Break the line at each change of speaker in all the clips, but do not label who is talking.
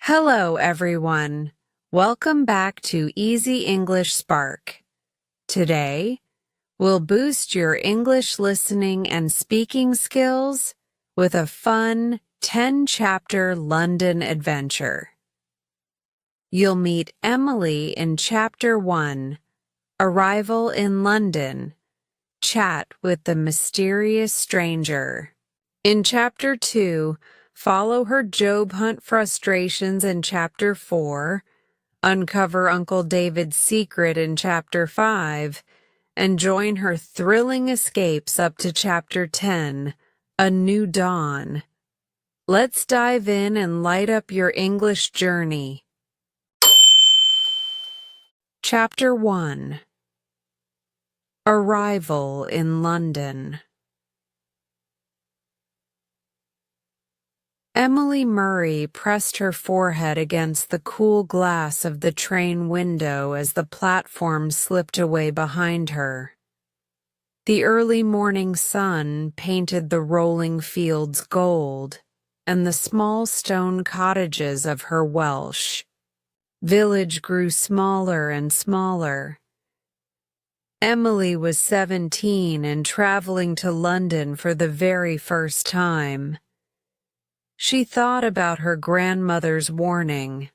Hello, everyone. Welcome back to Easy English Spark. Today, we'll boost your English listening and speaking skills with a fun 10-chapter London adventure. You'll meet Emily in Chapter 1, Arrival in London, Chat with the Mysterious Stranger. In Chapter 2, follow her job hunt frustrations in Chapter 4, uncover Uncle David's secret in Chapter 5, and join her thrilling escapes up to Chapter 10, A New Dawn. Let's dive in and light up your English journey. Chapter 1, Arrival in London. Emily Murray pressed her forehead against the cool glass of the train window as the platform slipped away behind her. The early morning sun painted the rolling fields gold and the small stone cottages of her Welsh village grew smaller and smaller. Emily was 17 and traveling to London for the very first time. She thought about her grandmother's warning.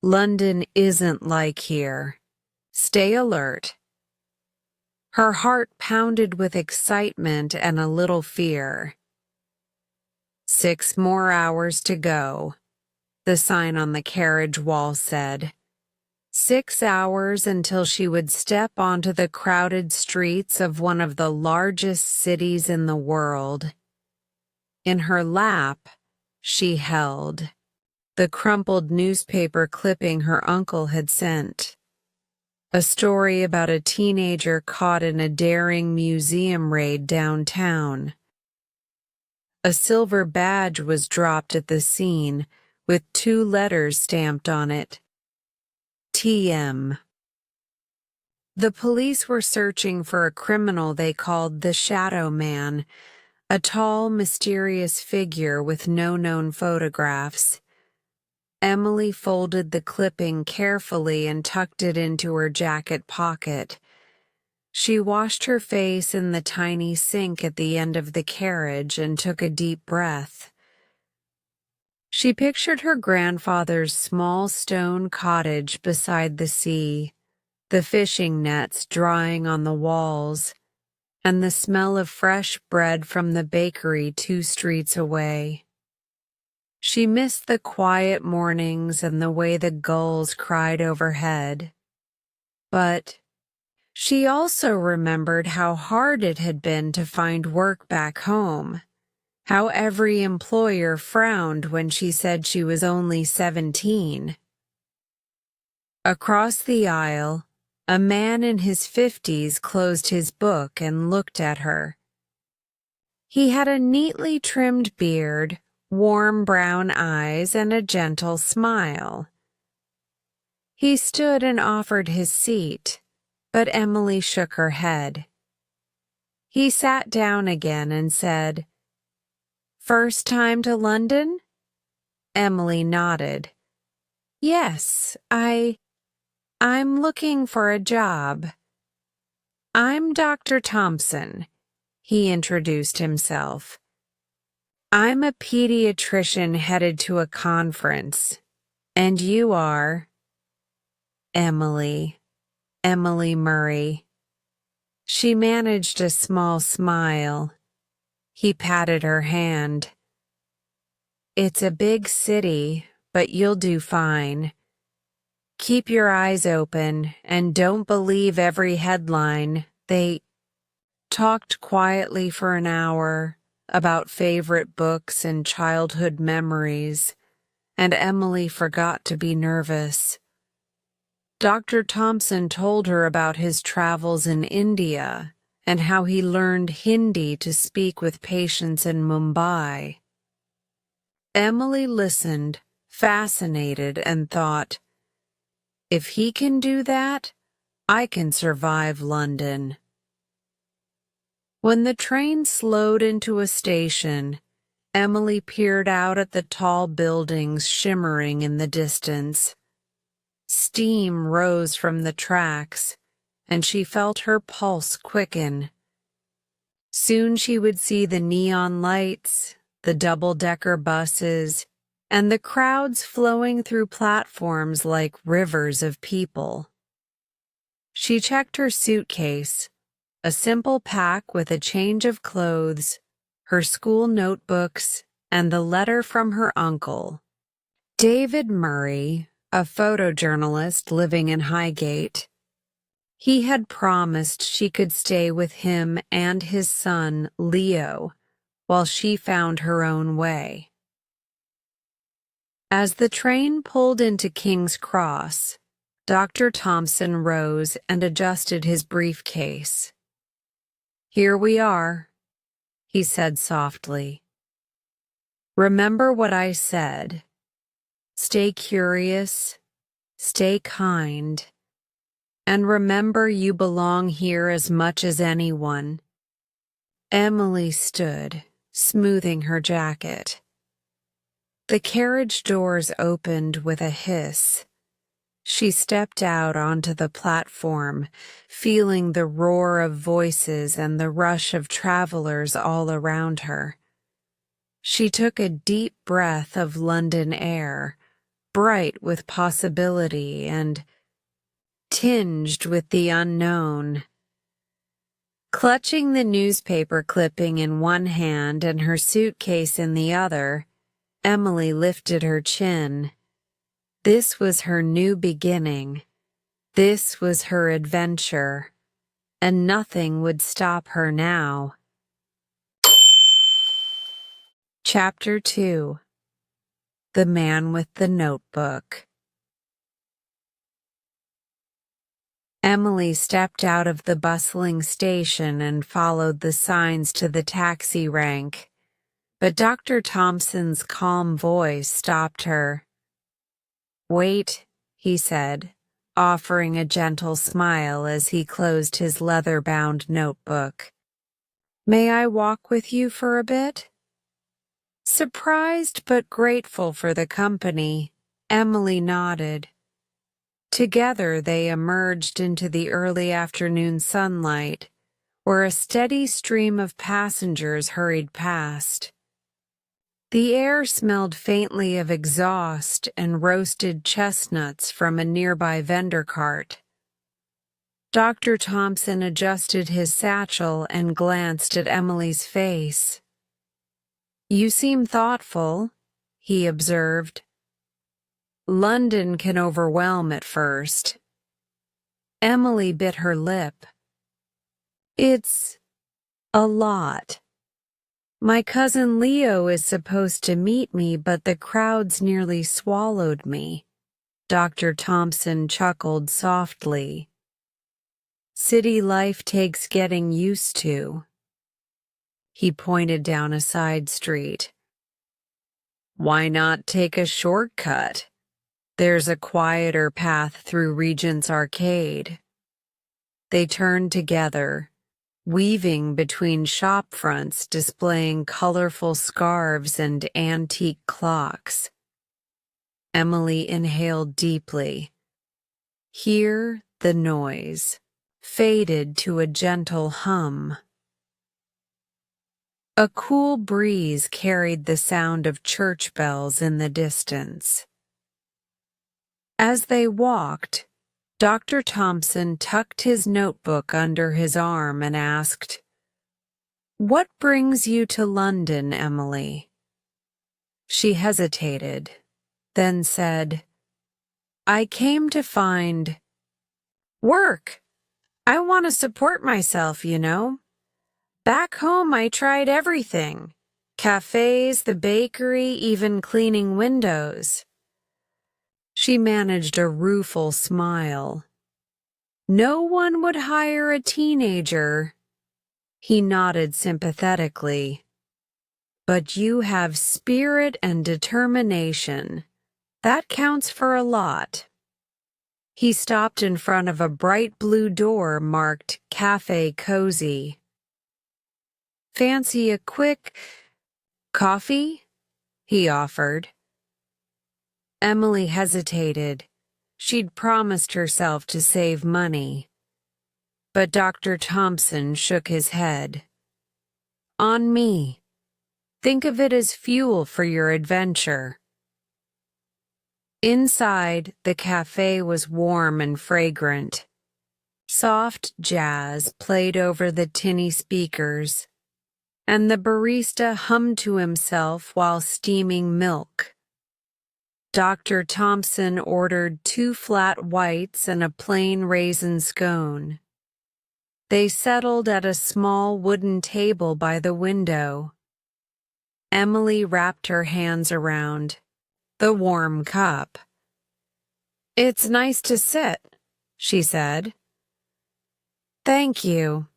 London isn't like here. Stay alert. Her heart pounded with excitement and a little fear. 6 more hours to go, the sign on the carriage wall said. 6 hours until she would step onto the crowded streets of one of the largest cities in the world. In her lap, she held the crumpled newspaper clipping her uncle had sent. A story about a teenager caught in a daring museum raid downtown. A silver badge was dropped at the scene with 2 letters stamped on it. TM. The police were searching for a criminal they called the Shadow Man, a tall, mysterious figure with no known photographs. Emily folded the clipping carefully and tucked it into her jacket pocket. She washed her face in the tiny sink at the end of the carriage and took a deep breath. She pictured her grandfather's small stone cottage beside the sea, the fishing nets drying on the walls, and the smell of fresh bread from the bakery 2 streets away. She missed the quiet mornings and the way the gulls cried overhead. But she also remembered how hard it had been to find work back home, how every employer frowned when she said she was only 17. Across the aisle, a man in his 50s closed his book and looked at her. He had a neatly trimmed beard, warm brown eyes, and a gentle smile. He stood and offered his seat, but Emily shook her head. He sat down again and said, "First time to London?" Emily nodded. "Yes, I'm looking for a job." "I'm Dr. Thompson," he introduced himself. "I'm a pediatrician headed to a conference. And you are?" Emily Murray. She managed a small smile. He patted her hand. "It's a big city, but you'll do fine. Keep your eyes open and don't believe every headline." They talked quietly for an hour about favorite books and childhood memories, and Emily forgot to be nervous. Dr. Thompson told her about his travels in India and how he learned Hindi to speak with patients in Mumbai. Emily listened, fascinated, and thought, if he can do that, I can survive London. When the train slowed into a station, Emily peered out at the tall buildings shimmering in the distance. Steam rose from the tracks, and she felt her pulse quicken. Soon she would see the neon lights, the double-decker buses, and the crowds flowing through platforms like rivers of people. She checked her suitcase, a simple pack with a change of clothes, her school notebooks, and the letter from her uncle. David Murray, a photojournalist living in Highgate. He had promised she could stay with him and his son, Leo, while she found her own way. As the train pulled into King's Cross, Dr. Thompson rose and adjusted his briefcase. "Here we are," he said softly. "Remember what I said. Stay curious, stay kind, and remember you belong here as much as anyone." Emily stood, smoothing her jacket. The carriage doors opened with a hiss. She stepped out onto the platform, feeling the roar of voices and the rush of travelers all around her. She took a deep breath of London air, bright with possibility and tinged with the unknown. Clutching the newspaper clipping in one hand and her suitcase in the other, Emily lifted her chin. This was her new beginning. This was her adventure, and nothing would stop her now. Chapter 2. The Man with the Notebook. Emily stepped out of the bustling station and followed the signs to the taxi rank, but Dr. Thompson's calm voice stopped her. "Wait," he said, offering a gentle smile as he closed his leather-bound notebook. "May I walk with you for a bit?" Surprised but grateful for the company, Emily nodded. Together they emerged into the early afternoon sunlight, where a steady stream of passengers hurried past. The air smelled faintly of exhaust and roasted chestnuts from a nearby vendor cart. Dr. Thompson adjusted his satchel and glanced at Emily's face. "You seem thoughtful," he observed. "London can overwhelm at first." Emily bit her lip. "It's a lot. My cousin Leo is supposed to meet me, but the crowds nearly swallowed me." Dr. Thompson chuckled softly. "City life takes getting used to." He pointed down a side street. "Why not take a shortcut? There's a quieter path through Regent's Arcade." They turned together, weaving between shop fronts displaying colorful scarves and antique clocks. Emily inhaled deeply. Here, the noise faded to a gentle hum. A cool breeze carried the sound of church bells in the distance. As they walked, Dr. Thompson tucked his notebook under his arm and asked, "What brings you to London, Emily?" She hesitated, then said, "I came to find work. I want to support myself, you know. Back home I tried everything. Cafes, the bakery, even cleaning windows." She managed a rueful smile. "No one would hire a teenager." He nodded sympathetically. "But you have spirit and determination. That counts for a lot." He stopped in front of a bright blue door marked Cafe Cozy. "Fancy a quick..." Coffee? He offered. Emily hesitated. She'd promised herself to save money. But Dr. Thompson shook his head. On me. Think of it as fuel for your adventure. Inside, the cafe was warm and fragrant. Soft jazz played over the tinny speakers, and the barista hummed to himself while steaming milk. Dr. Thompson ordered 2 flat whites and a plain raisin scone. They settled at a small wooden table by the window. Emily wrapped her hands around the warm cup. It's nice to sit, she said. Thank you.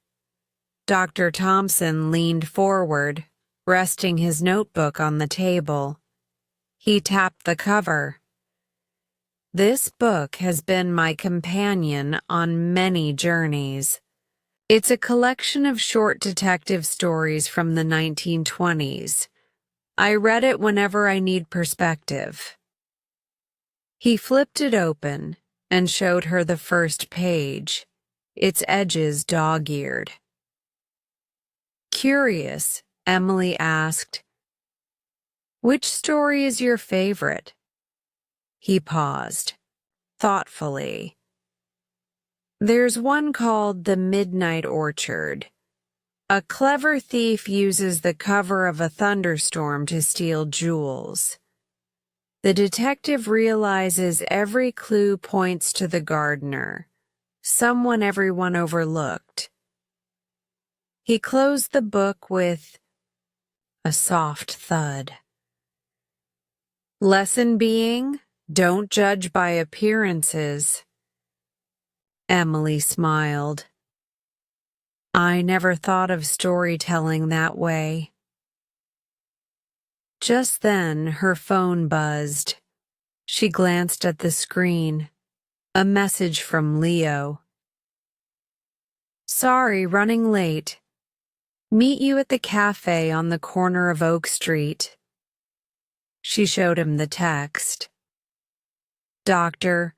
Dr. Thompson leaned forward, resting his notebook on the table. He tapped the cover. This book has been my companion on many journeys. It's a collection of short detective stories from the 1920s. I read it whenever I need perspective. He flipped it open and showed her the first page, its edges dog-eared. Curious, Emily asked, which story is your favorite? He paused, thoughtfully. There's one called The Midnight Orchard. A clever thief uses the cover of a thunderstorm to steal jewels. The detective realizes every clue points to the gardener, someone everyone overlooked. He closed the book with a soft thud. Lesson being, don't judge by appearances. Emily smiled. I never thought of storytelling that way. Just then, her phone buzzed. She glanced at the screen. A message from Leo. Sorry, running late. Meet you at the cafe on the corner of Oak Street. She showed him the text. Dr.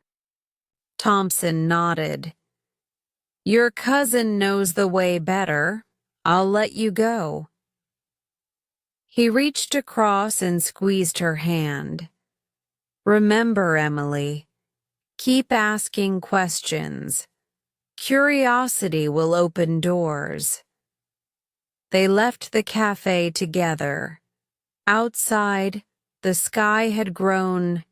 Thompson nodded. Your cousin knows the way better. I'll let you go. He reached across and squeezed her hand. Remember, Emily, keep asking questions. Curiosity will open doors. They left the cafe together. Outside, the sky had grown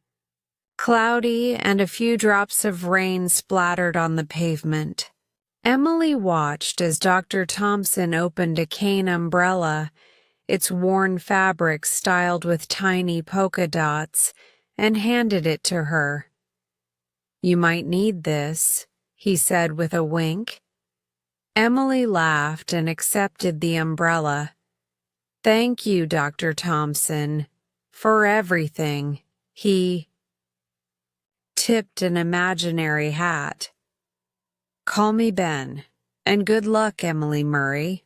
cloudy and a few drops of rain splattered on the pavement. Emily watched as Dr. Thompson opened a cane umbrella, its worn fabric styled with tiny polka dots, and handed it to her. You might need this, he said with a wink. Emily laughed and accepted the umbrella. Thank you, Dr. Thompson, for everything. He tipped an imaginary hat. Call me Ben, and good luck, Emily Murray.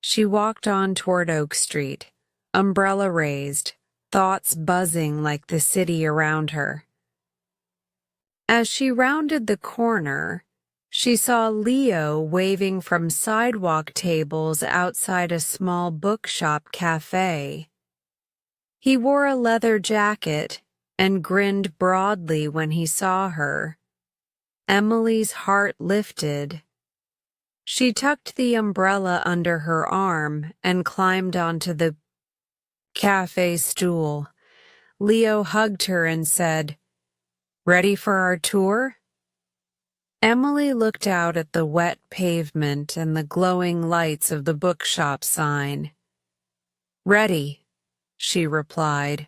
She walked on toward Oak Street, umbrella raised, thoughts buzzing like the city around her. As she rounded the corner, she saw Leo waving from sidewalk tables outside a small bookshop cafe. He wore a leather jacket and grinned broadly when he saw her. Emily's heart lifted. She tucked the umbrella under her arm and climbed onto the cafe stool. Leo hugged her and said, Ready for our tour? Emily looked out at the wet pavement and the glowing lights of the bookshop sign. Ready, she replied.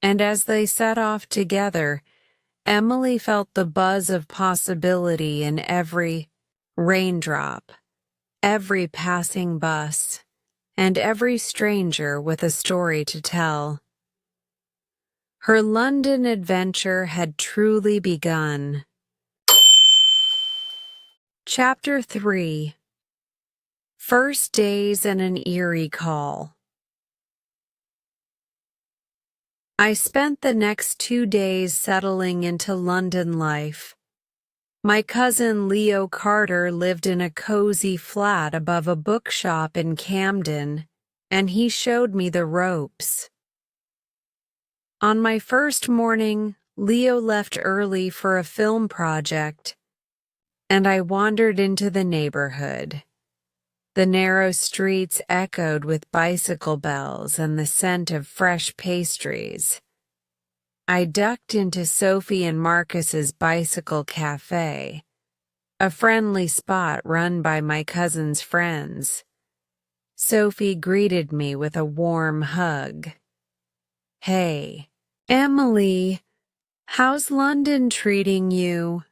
And as they set off together, Emily felt the buzz of possibility in every raindrop, every passing bus, and every stranger with a story to tell. Her London adventure had truly begun. Chapter 3. First Days and an Eerie Call. I spent the next 2 days settling into London life. My cousin Leo Carter lived in a cozy flat above a bookshop in Camden, and he showed me the ropes. On my first morning, Leo left early for a film project, and I wandered into the neighborhood. The narrow streets echoed with bicycle bells and the scent of fresh pastries. I ducked into Sophie and Marcus's bicycle cafe, a friendly spot run by my cousin's friends. Sophie greeted me with a warm hug. "Hey, Emily, how's London treating you?"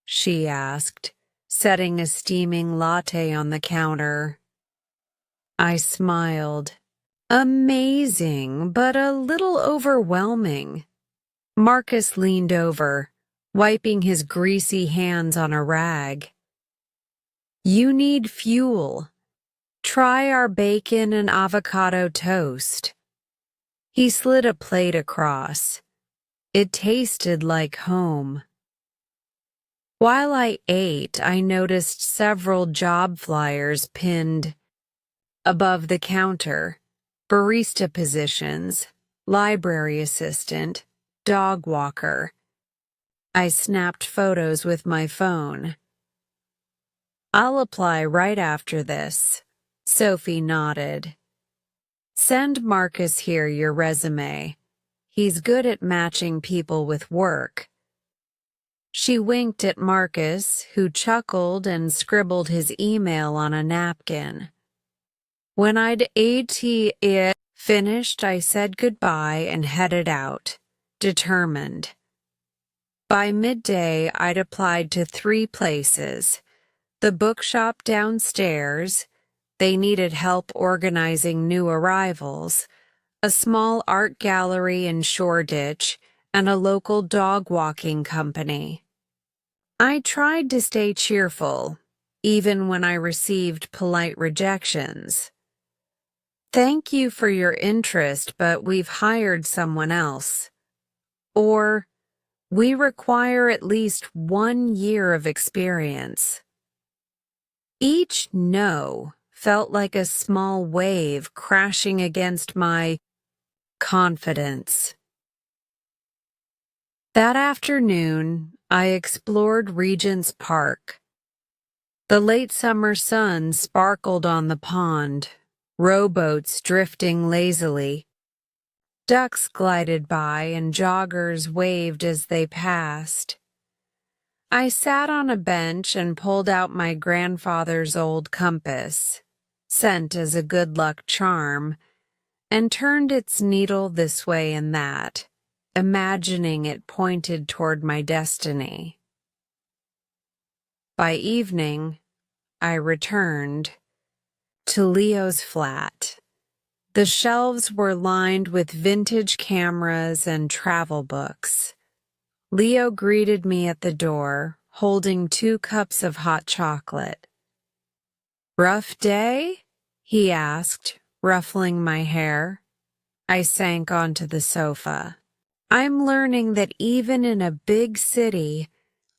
she asked, setting a steaming latte on the counter. I smiled. "Amazing, but a little overwhelming." Marcus leaned over, wiping his greasy hands on a rag. "You need fuel. Try our bacon and avocado toast." He slid a plate across. It tasted like home. While I ate, I noticed several job flyers pinned above the counter: barista positions, library assistant, dog walker. I snapped photos with my phone. "I'll apply right after this." Sophie nodded. "Send Marcus here your resume. He's good at matching people with work." She winked at Marcus, who chuckled and scribbled his email on a napkin. When I'd finished, I said goodbye and headed out, determined. By midday, I'd applied to 3 places: the bookshop downstairs — they needed help organizing new arrivals — a small art gallery in Shoreditch, and a local dog walking company. I tried to stay cheerful, even when I received polite rejections. "Thank you for your interest, but we've hired someone else." Or, "We require at least 1 year of experience." Each no felt like a small wave crashing against my confidence. That afternoon, I explored Regent's Park. The late summer sun sparkled on the pond, rowboats drifting lazily. Ducks glided by and joggers waved as they passed. I sat on a bench and pulled out my grandfather's old compass, sent as a good luck charm, and turned its needle this way and that, imagining it pointed toward my destiny. By evening, I returned to Leo's flat. The shelves were lined with vintage cameras and travel books. Leo greeted me at the door, holding 2 cups of hot chocolate. "Rough day?" he asked, ruffling my hair. I sank onto the sofa. "I'm learning that even in a big city,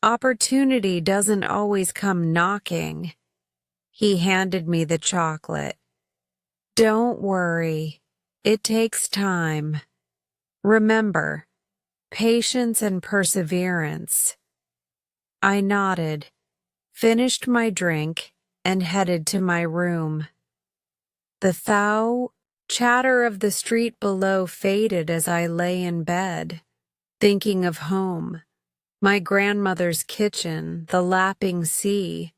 opportunity doesn't always come knocking." He handed me the chocolate. "Don't worry, it takes time. Remember, patience and perseverance." I nodded, finished my drink, and headed to my room. The chatter of the street below faded as I lay in bed, thinking of home, my grandmother's kitchen, the lapping sea,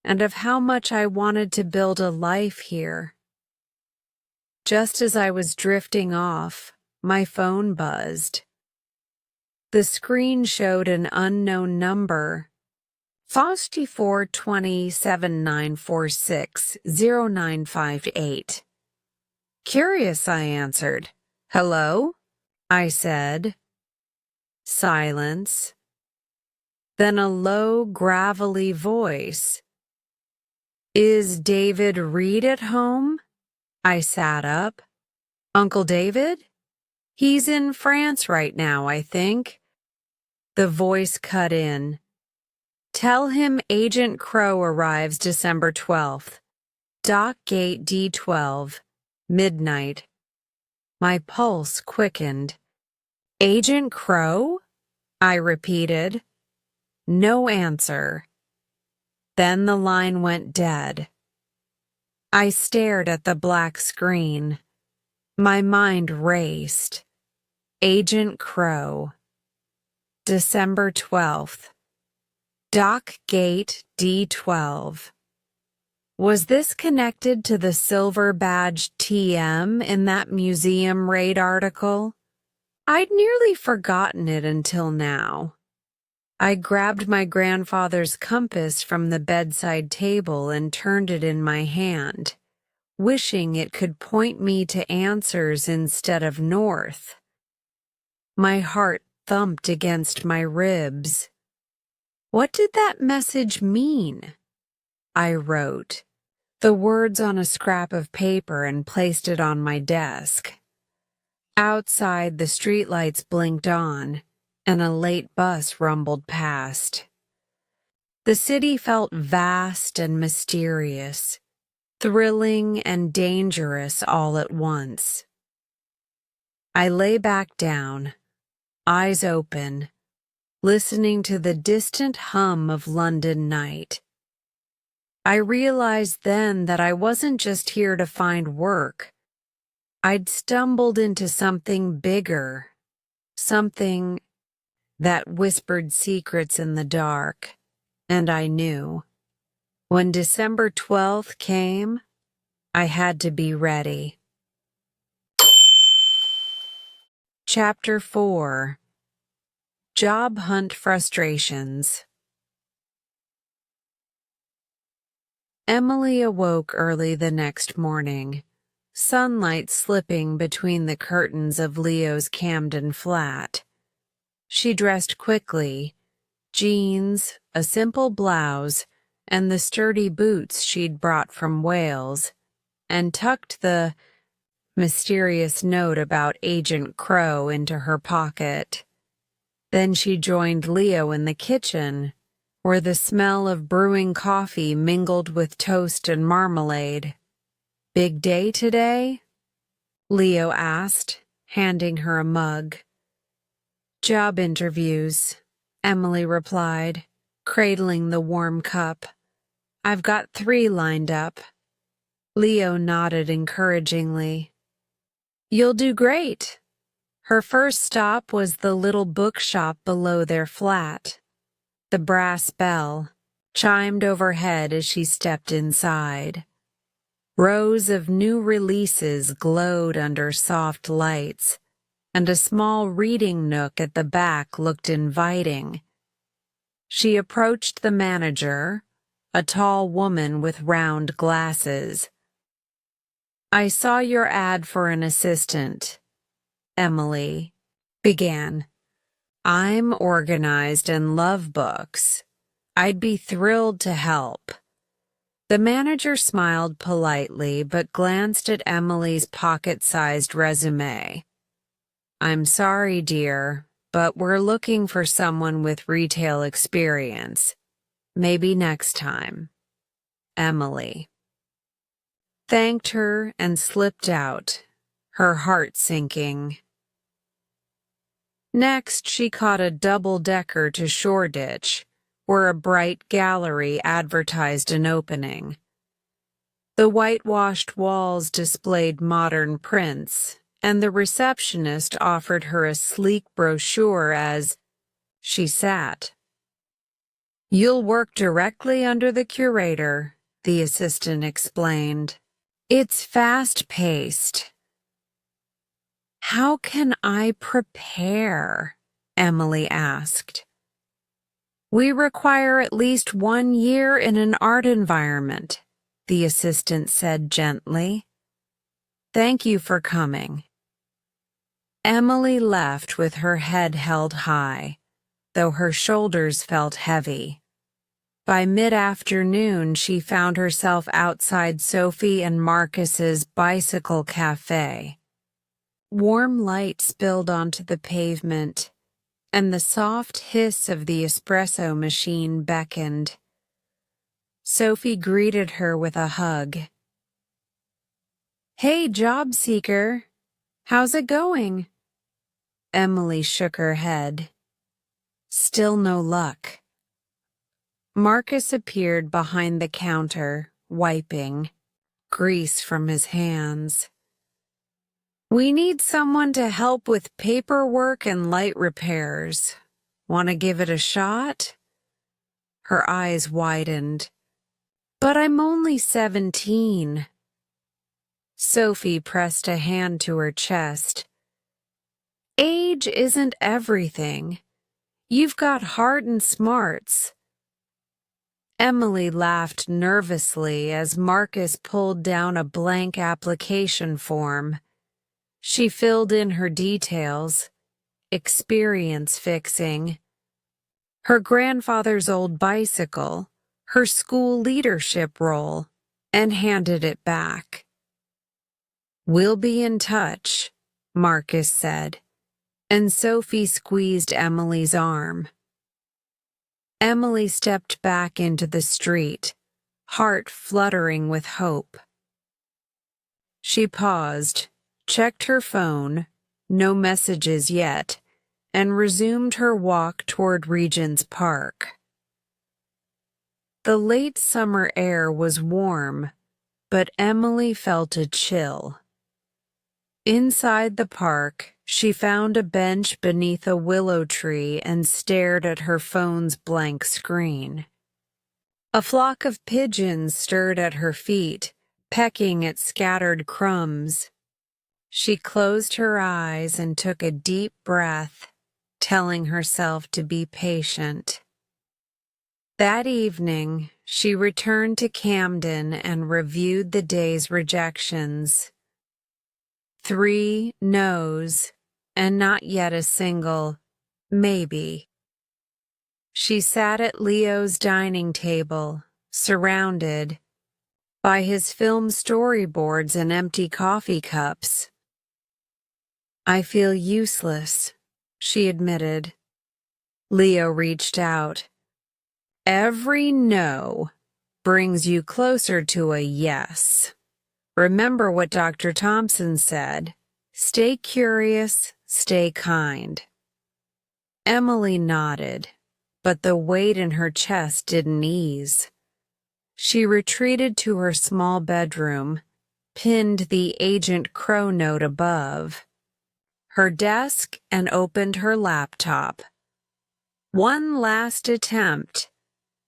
and of how much I wanted to build a life here. Just as I was drifting off, my phone buzzed. The screen showed an unknown number: 542079460958. Curious, I answered. "Hello?" I said. Silence. Then a low, gravelly voice. "Is David Reed at home?" I sat up. "Uncle David?" He's in France right now, I think. The voice cut in. Tell him Agent Crow arrives December 12th. Dock Gate D12, midnight. My pulse quickened. Agent Crow? I repeated. No answer. Then the line went dead. I stared at the black screen. My mind raced. Agent Crow. December 12th. Dock Gate D12. Was this connected to the silver badge TM in that museum raid article? I'd nearly forgotten it until now. I grabbed my grandfather's compass from the bedside table and turned it in my hand, wishing it could point me to answers instead of north. My heart thumped against my ribs. What did that message mean? I wrote the words on a scrap of paper and placed it on my desk. Outside, the streetlights blinked on, and a late bus rumbled past. The city felt vast and mysterious, thrilling and dangerous all at once. I lay back down, eyes open, listening to the distant hum of London night. I realized then that I wasn't just here to find work. I'd stumbled into something bigger, something that whispered secrets in the dark, and I knew. When December 12th came, I had to be ready. Chapter 4. Job Hunt Frustrations. Emily awoke early the next morning, sunlight slipping between the curtains of Leo's Camden flat. She dressed quickly, jeans, a simple blouse, and the sturdy boots she'd brought from Wales, and tucked the mysterious note about Agent Crow into her pocket. Then she joined Leo in the kitchen, where the smell of brewing coffee mingled with toast and marmalade. Big day today? Leo asked, handing her a mug. Job interviews, Emily replied, cradling the warm cup. I've got 3 lined up. Leo nodded encouragingly. You'll do great. Her first stop was the little bookshop below their flat. The brass bell chimed overhead as she stepped inside. Rows of new releases glowed under soft lights, and a small reading nook at the back looked inviting. She approached the manager, a tall woman with round glasses. I saw your ad for an assistant, Emily began. I'm organized and love books. I'd be thrilled to help. The manager smiled politely but glanced at Emily's pocket-sized resume. I'm sorry, dear, but we're looking for someone with retail experience. Maybe next time. Emily thanked her and slipped out, her heart sinking. Next, she caught a double-decker to Shoreditch, where a bright gallery advertised an opening. The whitewashed walls displayed modern prints, and the receptionist offered her a sleek brochure as she sat. You'll work directly under the curator, the assistant explained. It's fast-paced. How can I prepare? Emily asked. We require at least 1 year in an art environment, the assistant said gently. Thank you for coming. Emily left with her head held high, though her shoulders felt heavy. By mid-afternoon, she found herself outside Sophie and Marcus's bicycle cafe. Warm light spilled onto the pavement, and the soft hiss of the espresso machine beckoned. Sophie greeted her with a hug. "Hey, job seeker. How's it going?" Emily shook her head. Still no luck. Marcus appeared behind the counter, wiping grease from his hands. "We need someone to help with paperwork and light repairs. Want to give it a shot?" Her eyes widened. "But I'm only 17. Sophie pressed a hand to her chest. "Age isn't everything. You've got heart and smarts." Emily laughed nervously as Marcus pulled down a blank application form. She filled in her details, experience fixing, her grandfather's old bicycle, her school leadership role, and handed it back. "We'll be in touch," Marcus said, and Sophie squeezed Emily's arm. Emily stepped back into the street, heart fluttering with hope. She paused, checked her phone, no messages yet, and resumed her walk toward Regent's Park. The late summer air was warm, but Emily felt a chill. Inside the park, she found a bench beneath a willow tree and stared at her phone's blank screen. A flock of pigeons stirred at her feet, pecking at scattered crumbs. She closed her eyes and took a deep breath, telling herself to be patient. That evening, she returned to Camden and reviewed the day's rejections. 3 no's, and not yet a single maybe. She sat at Leo's dining table, surrounded by his film storyboards and empty coffee cups. "I feel useless," she admitted. Leo reached out. "Every no brings you closer to a yes. Remember what Dr. Thompson said. Stay curious, stay kind." Emily nodded, but the weight in her chest didn't ease. She retreated to her small bedroom, pinned the Agent Crow note above her desk, and opened her laptop. One last attempt.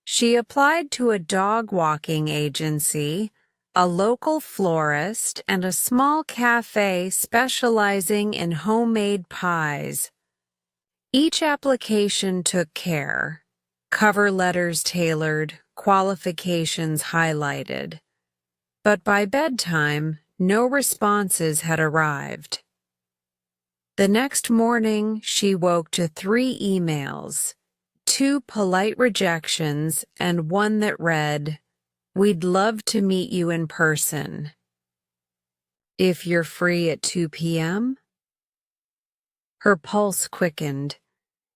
She applied to a dog walking agency, a local florist, and a small cafe specializing in homemade pies. Each application took care, cover letters tailored, qualifications highlighted. But by bedtime, no responses had arrived. The next morning, she woke to 3 emails, 2 polite rejections, and one that read, "We'd love to meet you in person. If you're free at 2 p.m.? Her pulse quickened.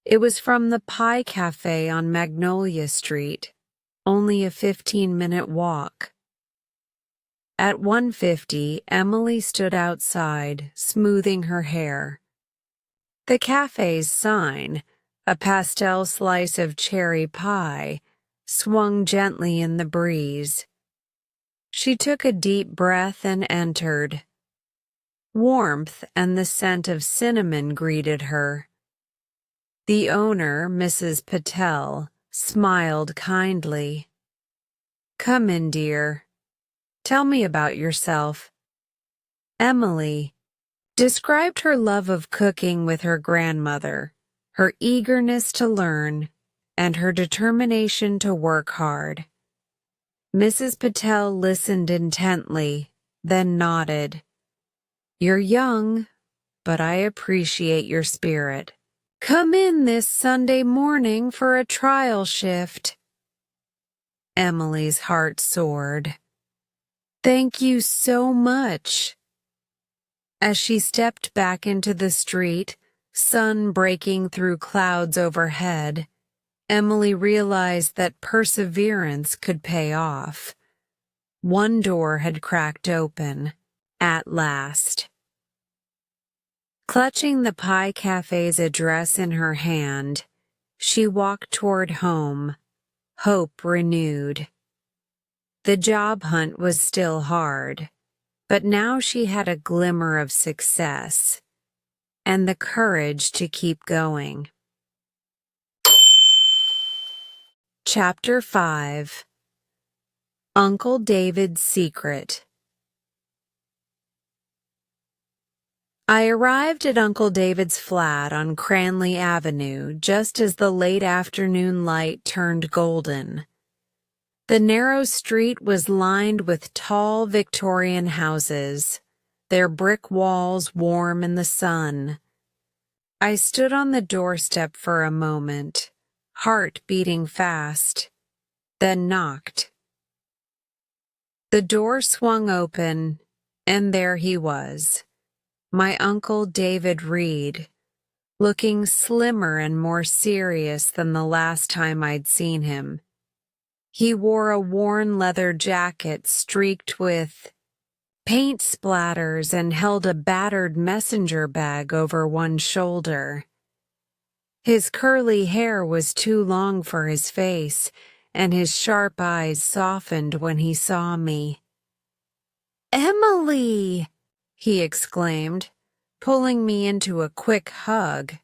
It was from the Pie Cafe on Magnolia Street, only a 15-minute walk. At 1:50, Emily stood outside, smoothing her hair. The cafe's sign, a pastel slice of cherry pie, swung gently in the breeze. She took a deep breath and entered. Warmth and the scent of cinnamon greeted her. The owner, Mrs. Patel, smiled kindly. "Come in, dear. Tell me about yourself." Emily described her love of cooking with her grandmother, her eagerness to learn, and her determination to work hard. Mrs. Patel listened intently, then nodded. "You're young, but I appreciate your spirit. Come in this Sunday morning for a trial shift." Emily's heart soared. "Thank you so much." As she stepped back into the street, sun breaking through clouds overhead, Emily realized that perseverance could pay off. One door had cracked open, at last. Clutching the Pie Cafe's address in her hand, she walked toward home, hope renewed. The job hunt was still hard, but now she had a glimmer of success and the courage to keep going. Chapter 5. Uncle David's Secret. I arrived at Uncle David's flat on Cranley Avenue just as the late afternoon light turned golden. The narrow street was lined with tall Victorian houses, their brick walls warm in the sun. I stood on the doorstep for a moment, heart beating fast, then knocked. The door swung open, and there he was, my Uncle David Reed, looking slimmer and more serious than the last time I'd seen him. He wore a worn leather jacket streaked with paint splatters and held a battered messenger bag over one shoulder. His curly hair was too long for his face, and his sharp eyes softened when he saw me. "Emily!" he exclaimed, pulling me into a quick hug.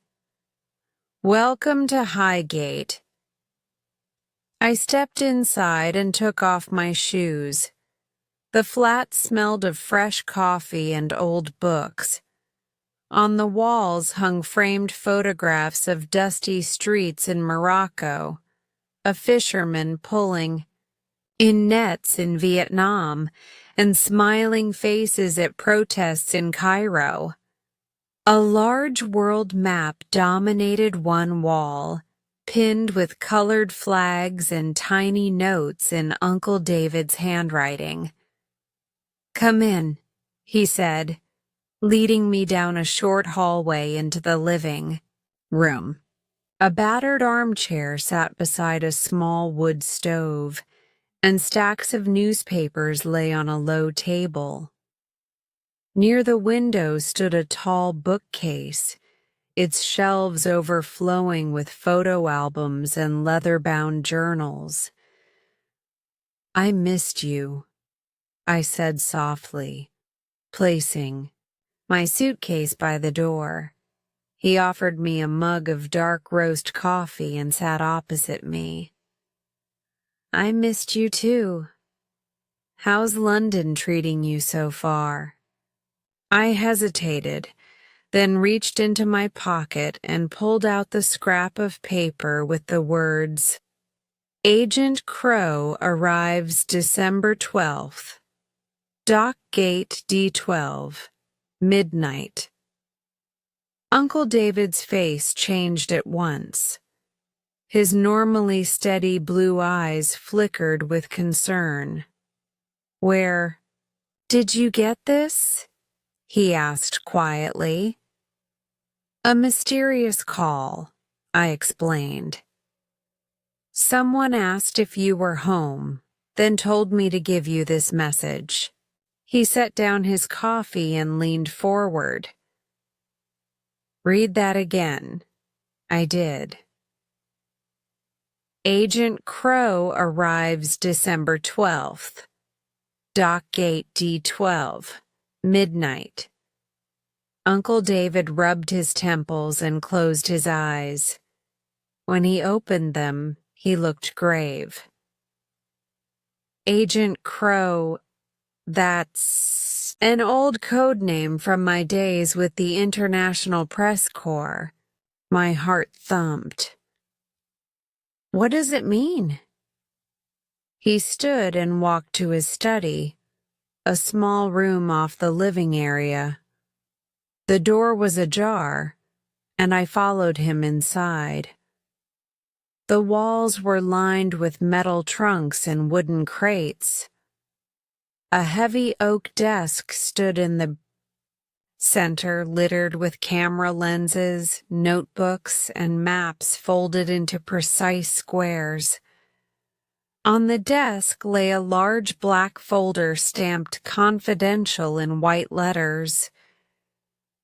"Welcome to Highgate." I stepped inside and took off my shoes. The flat smelled of fresh coffee and old books. On the walls hung framed photographs of dusty streets in Morocco, a fisherman pulling in nets in Vietnam, and smiling faces at protests in Cairo. A large world map dominated one wall, pinned with colored flags and tiny notes in Uncle David's handwriting. "Come in," he said, leading me down a short hallway into the living room. A battered armchair sat beside a small wood stove, and stacks of newspapers lay on a low table. Near the window stood a tall bookcase, its shelves overflowing with photo albums and leather-bound journals. "I missed you," I said softly, placing my suitcase by the door. He offered me a mug of dark roast coffee and sat opposite me. "I missed you too. How's London treating you so far?" I hesitated, then reached into my pocket and pulled out the scrap of paper with the words, "Agent Crow arrives December 12th. Dock Gate D12, midnight." Uncle David's face changed at once. His normally steady blue eyes flickered with concern. "Where did you get this?" he asked quietly. "A mysterious call," I explained. "Someone asked if you were home, then told me to give you this message." He set down his coffee and leaned forward. "Read that again." I did. "Agent Crow arrives December 12th. Dock Gate D12, midnight." Uncle David rubbed his temples and closed his eyes. When he opened them, he looked grave. "Agent Crow, that's an old code name from my days with the International Press Corps." My heart thumped. "What does it mean?" He stood and walked to his study, a small room off the living area. The door was ajar, and I followed him inside. The walls were lined with metal trunks and wooden crates. A heavy oak desk stood in the center littered with camera lenses, notebooks, and maps folded into precise squares. On the desk lay a large black folder stamped confidential in white letters.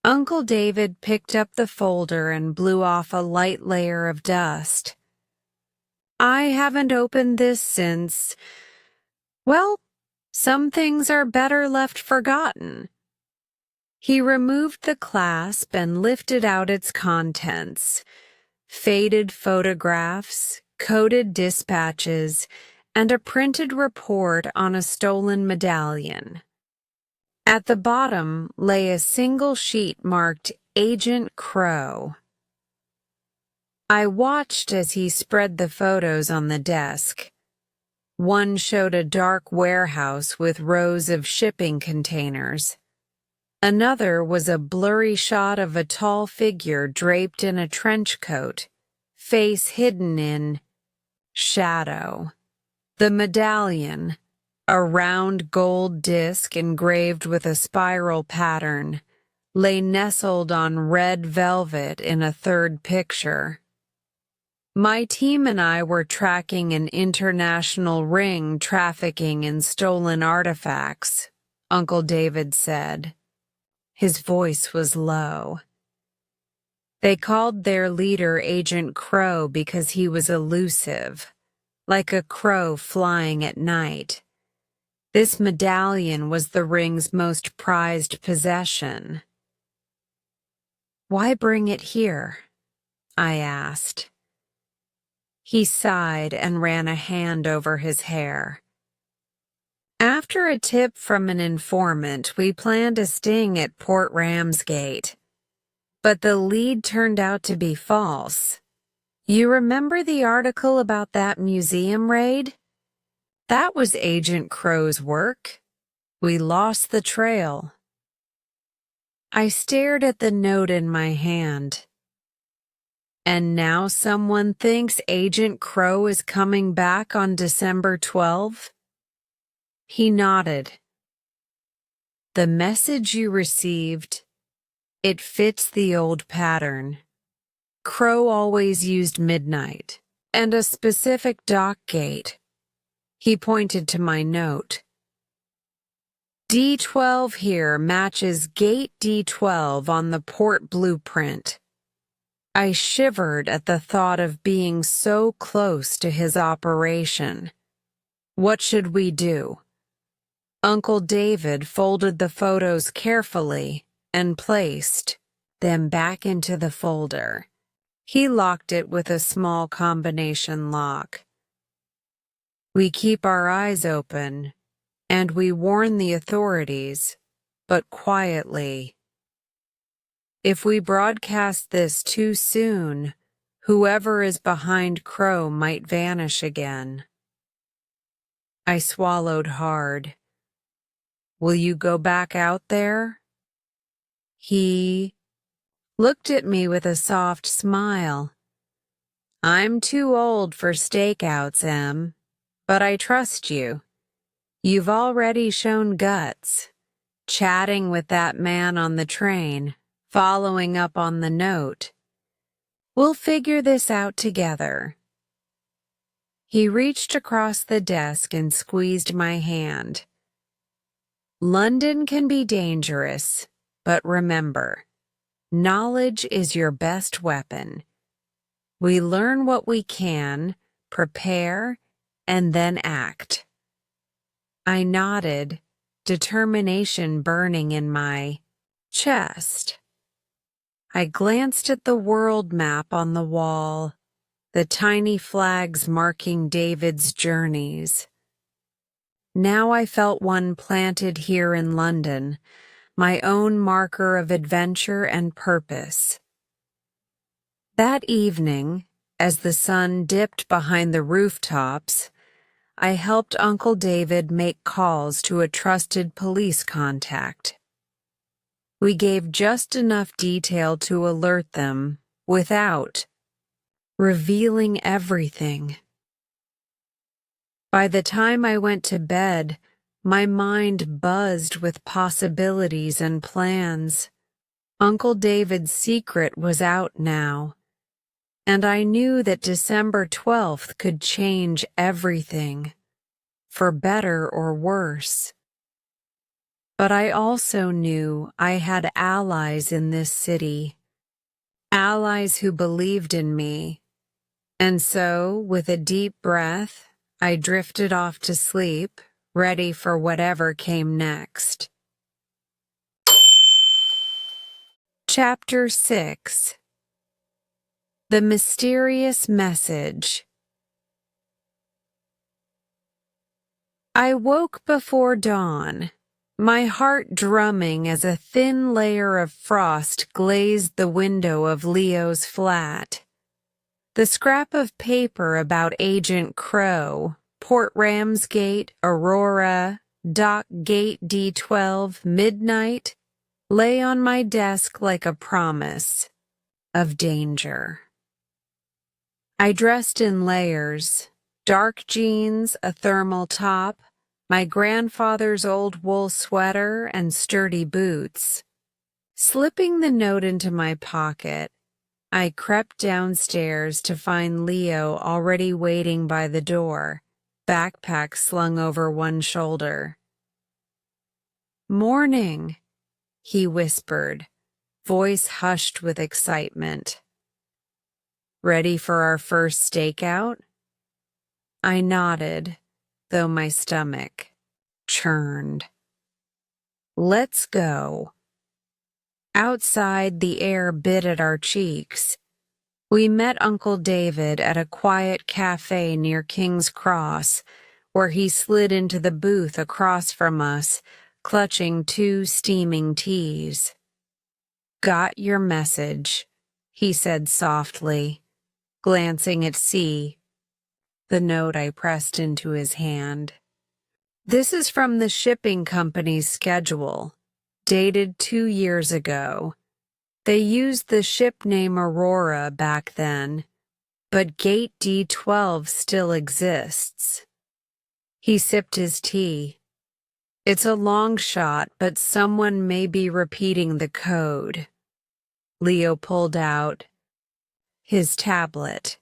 Uncle David picked up the folder and blew off a light layer of dust. I haven't opened this since, well, some things are better left forgotten. He removed the clasp and lifted out its contents: faded photographs, coded dispatches, and a printed report on a stolen medallion. At the bottom lay a single sheet marked Agent Crow. I watched as he spread the photos on the desk. One showed a dark warehouse with rows of shipping containers. Another was a blurry shot of a tall figure draped in a trench coat, face hidden in shadow. The medallion, a round gold disc engraved with a spiral pattern, lay nestled on red velvet in a third picture. My team and I were tracking an international ring trafficking in stolen artifacts, Uncle David said. His voice was low. They called their leader Agent Crow because he was elusive, like a crow flying at night. This medallion was the ring's most prized possession. Why bring it here? I asked. He sighed and ran a hand over his hair. After a tip from an informant, we planned a sting at Port Ramsgate. But the lead turned out to be false. You remember the article about that museum raid? That was Agent Crow's work. We lost the trail. I stared at the note in my hand. And now someone thinks Agent Crow is coming back on December 12th? He nodded. The message you received, it fits the old pattern. Crow always used midnight, and a specific dock gate. He pointed to my note. D12 here matches gate D12 on the port blueprint. I shivered at the thought of being so close to his operation. What should we do? Uncle David folded the photos carefully and placed them back into the folder. He locked it with a small combination lock. We keep our eyes open, and we warn the authorities, but quietly. If we broadcast this too soon, whoever is behind Crow might vanish again. I swallowed hard. Will you go back out there? He looked at me with a soft smile. I'm too old for stakeouts, Em, but I trust you. You've already shown guts, chatting with that man on the train, following up on the note. We'll figure this out together. He reached across the desk and squeezed my hand. London can be dangerous, but remember, knowledge is your best weapon. We learn what we can, prepare, and then act. I nodded, determination burning in my chest. I glanced at the world map on the wall, the tiny flags marking David's journeys. Now I felt one planted here in London, my own marker of adventure and purpose. That evening, as the sun dipped behind the rooftops, I helped Uncle David make calls to a trusted police contact. We gave just enough detail to alert them without revealing everything. By the time I went to bed, my mind buzzed with possibilities and plans. Uncle David's secret was out now, and I knew that December 12th could change everything, for better or worse. But I also knew I had allies in this city, allies who believed in me. And so, with a deep breath, I drifted off to sleep, ready for whatever came next. Chapter 6. The Mysterious Message. I woke before dawn, my heart drumming as a thin layer of frost glazed the window of Leo's flat. The scrap of paper about Agent Crow, Port Ramsgate, Aurora, Dock Gate D12, midnight, lay on my desk like a promise of danger. I dressed in layers, dark jeans, a thermal top, my grandfather's old wool sweater, and sturdy boots. Slipping the note into my pocket, I crept downstairs to find Leo already waiting by the door, backpack slung over one shoulder. "Morning," he whispered, voice hushed with excitement. "Ready for our first stakeout?" I nodded, though my stomach churned. "Let's go." Outside, the air bit at our cheeks. We met Uncle David at a quiet cafe near King's Cross, where he slid into the booth across from us, clutching 2 steaming teas. "Got your message," he said softly, glancing at C, the note I pressed into his hand. "This is from the shipping company's schedule, dated 2 years ago. They used the ship name Aurora back then, but Gate D12 still exists." He sipped his tea. "It's a long shot, but someone may be repeating the code." Leo pulled out his tablet.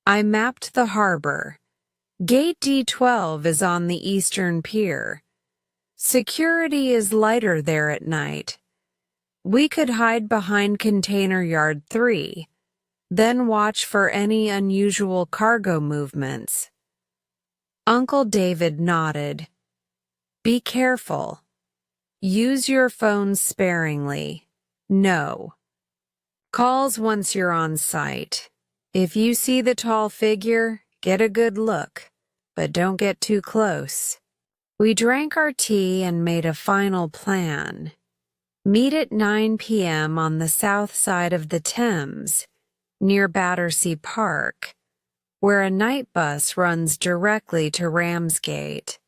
I mapped the harbor. Gate D12 is on the eastern pier. Security is lighter there at night. We could hide behind Container Yard 3, then watch for any unusual cargo movements. Uncle David nodded. "Be careful. Use your phone sparingly. No. Calls once you're on site. If you see the tall figure, get a good look, but don't get too close." We drank our tea and made a final plan. Meet at 9 p.m. on the south side of the Thames, near Battersea Park, where a night bus runs directly to Ramsgate.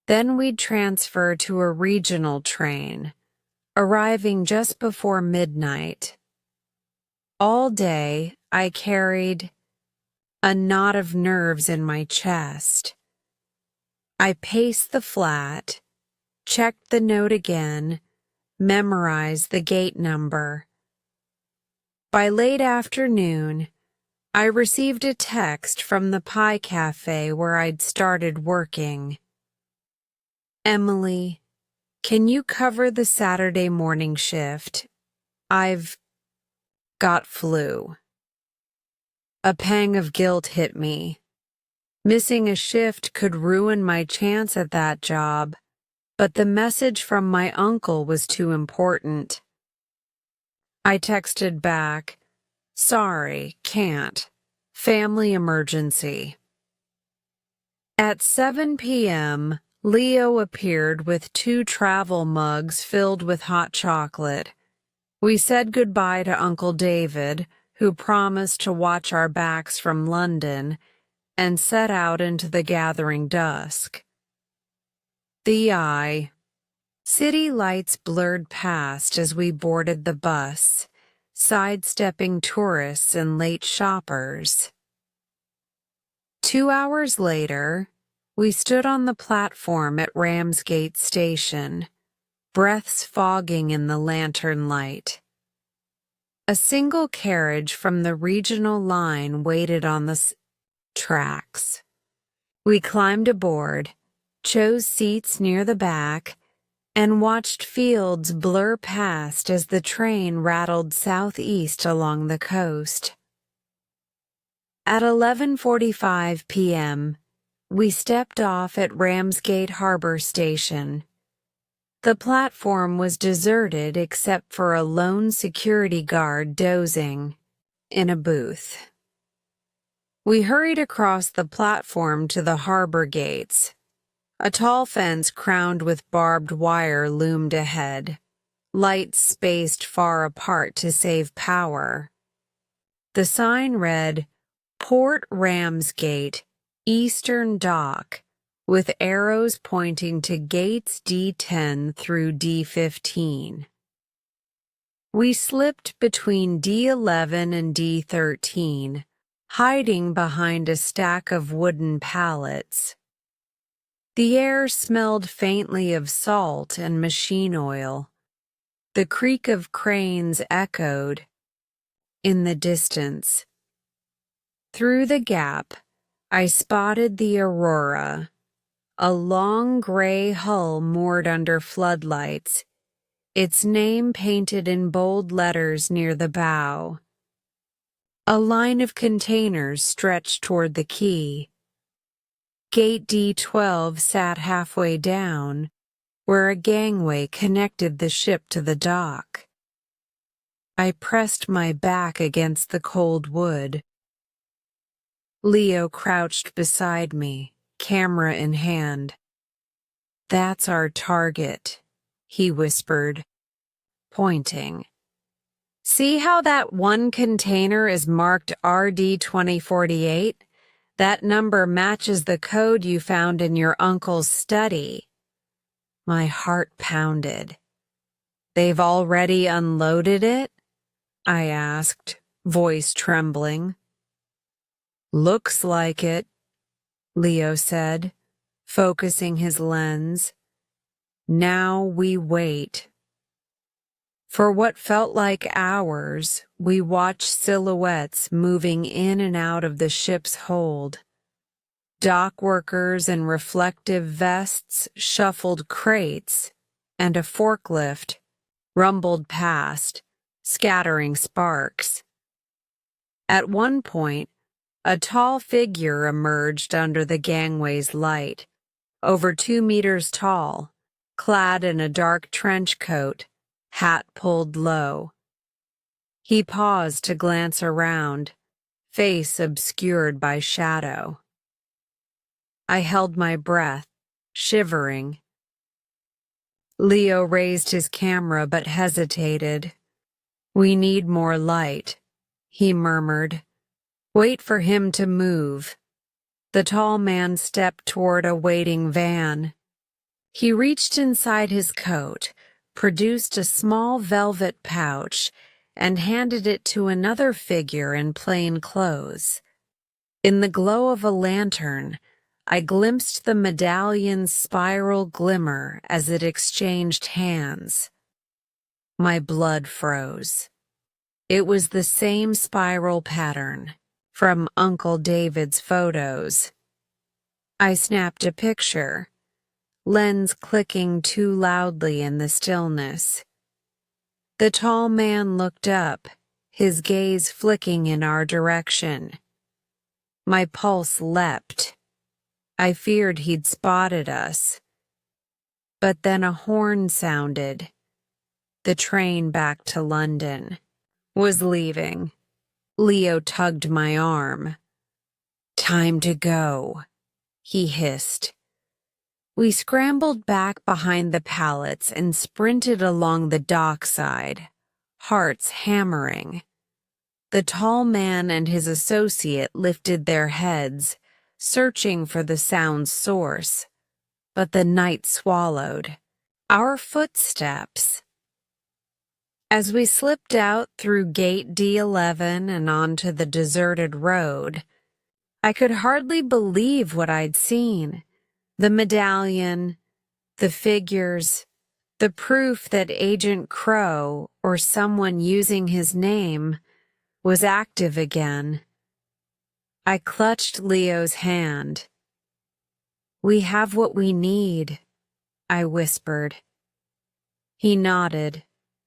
Then we'd transfer to a regional train, arriving just before midnight. All day, I carried a knot of nerves in my chest. I paced the flat, checked the note again, memorized the gate number. By late afternoon, I received a text from the pie cafe where I'd started working. "Emily, can you cover the Saturday morning shift? I've got flu." A pang of guilt hit me. Missing a shift could ruin my chance at that job, but the message from my uncle was too important. I texted back, "Sorry, can't. Family emergency." At 7 p.m., Leo appeared with 2 travel mugs filled with hot chocolate. We said goodbye to Uncle David, who promised to watch our backs from London, and set out into the gathering dusk. The eye. City lights blurred past as we boarded the bus, sidestepping tourists and late shoppers. 2 hours later, we stood on the platform at Ramsgate Station. breaths fogging in the lantern light. A single carriage from the regional line waited on the tracks. We climbed aboard, chose seats near the back, and watched fields blur past as the train rattled southeast along the coast. At 11:45 p.m., we stepped off at Ramsgate Harbor Station. The platform was deserted except for a lone security guard dozing in a booth. We hurried across the platform to the harbor gates. A tall fence crowned with barbed wire loomed ahead, lights spaced far apart to save power. The sign read, Port Ramsgate, Eastern Dock, with arrows pointing to gates D10 through D15. We slipped between D11 and D13, hiding behind a stack of wooden pallets. The air smelled faintly of salt and machine oil. The creak of cranes echoed in the distance. Through the gap, I spotted the Aurora, a long gray hull moored under floodlights, its name painted in bold letters near the bow. A line of containers stretched toward the quay. Gate D12 sat halfway down, where a gangway connected the ship to the dock. I pressed my back against the cold wood. Leo crouched beside me, camera in hand. "That's our target," he whispered, pointing. "See how that one container is marked RD-2048? That number matches the code you found in your uncle's study." My heart pounded. "They've already unloaded it?" I asked, voice trembling. "Looks like it," Leo said, focusing his lens. "Now we wait." For what felt like hours, we watched silhouettes moving in and out of the ship's hold. Dock workers in reflective vests shuffled crates, and a forklift rumbled past, scattering sparks. At one point, a tall figure emerged under the gangway's light, over 2 meters tall, clad in a dark trench coat, hat pulled low. He paused to glance around, face obscured by shadow. I held my breath, shivering. Leo raised his camera but hesitated. "We need more light," he murmured. "Wait for him to move." The tall man stepped toward a waiting van. He reached inside his coat, produced a small velvet pouch, and handed it to another figure in plain clothes. In the glow of a lantern, I glimpsed the medallion's spiral glimmer as it exchanged hands. My blood froze. It was the same spiral pattern from Uncle David's photos. I snapped a picture, lens clicking too loudly in the stillness. The tall man looked up, his gaze flicking in our direction. My pulse leapt. I feared he'd spotted us. But then a horn sounded. The train back to London was leaving. Leo tugged my arm. "Time to go," he hissed. We scrambled back behind the pallets and sprinted along the dockside, hearts hammering. The tall man and his associate lifted their heads, searching for the sound's source, but the night swallowed our footsteps. As we slipped out through gate D11 and onto the deserted road, I could hardly believe what I'd seen. The medallion, the figures, the proof that Agent Crow, or someone using his name, was active again. I clutched Leo's hand. "We have what we need," I whispered. He nodded,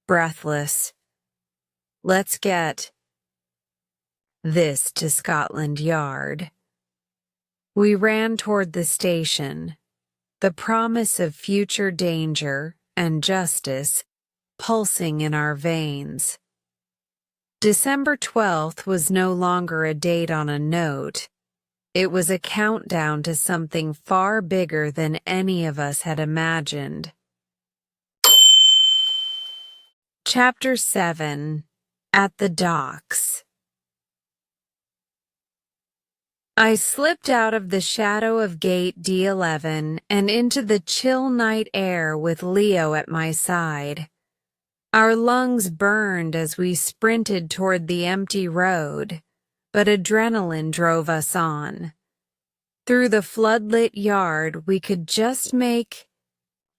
breathless. "Let's get this to Scotland Yard." We ran toward the station, the promise of future danger and justice pulsing in our veins. December 12th was no longer a date on a note. It was a countdown to something far bigger than any of us had imagined. Chapter 7. At the Docks. I slipped out of the shadow of Gate D11 and into the chill night air with Leo at my side. Our lungs burned as we sprinted toward the empty road, but adrenaline drove us on. Through the floodlit yard, we could just make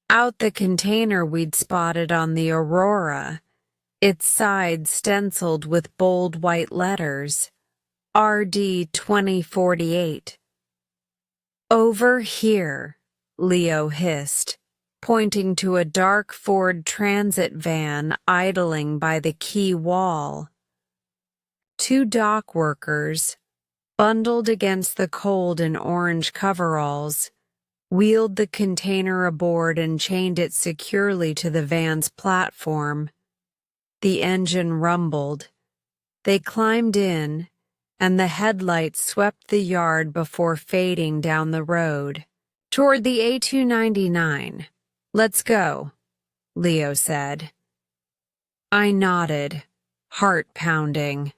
out the container we'd spotted on the Aurora, its side stenciled with bold white letters, RD 2048. "Over here," Leo hissed, pointing to a dark Ford Transit van idling by the quay wall. Two dock workers, bundled against the cold in orange coveralls, wheeled the container aboard and chained it securely to the van's platform. The engine rumbled. They climbed in, and the headlights swept the yard before fading down the road. "Toward the A299. Let's go," Leo said. I nodded, heart pounding.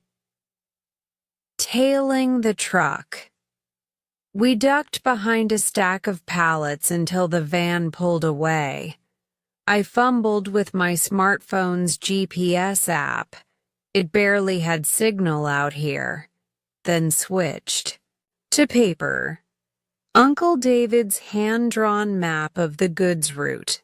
Tailing the truck. We ducked behind a stack of pallets until the van pulled away. I fumbled with my smartphone's GPS app. It barely had signal out here. Then switched to paper. Uncle David's hand-drawn map of the goods route.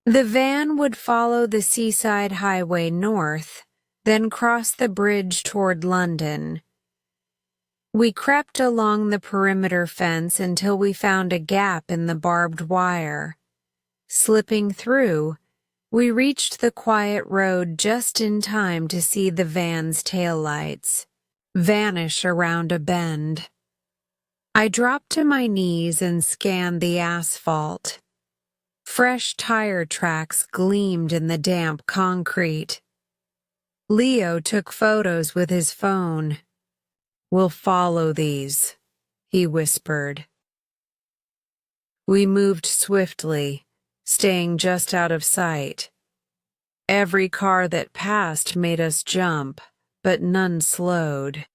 The van would follow the seaside highway north, then cross the bridge toward London. We crept along the perimeter fence until we found a gap in the barbed wire. Slipping through, we reached the quiet road just in time to see the van's taillights vanish around a bend. I dropped to my knees and scanned the asphalt. Fresh tire tracks gleamed in the damp concrete. Leo took photos with his phone. "We'll follow these," he whispered. We moved swiftly, staying just out of sight. Every car that passed made us jump, but none slowed.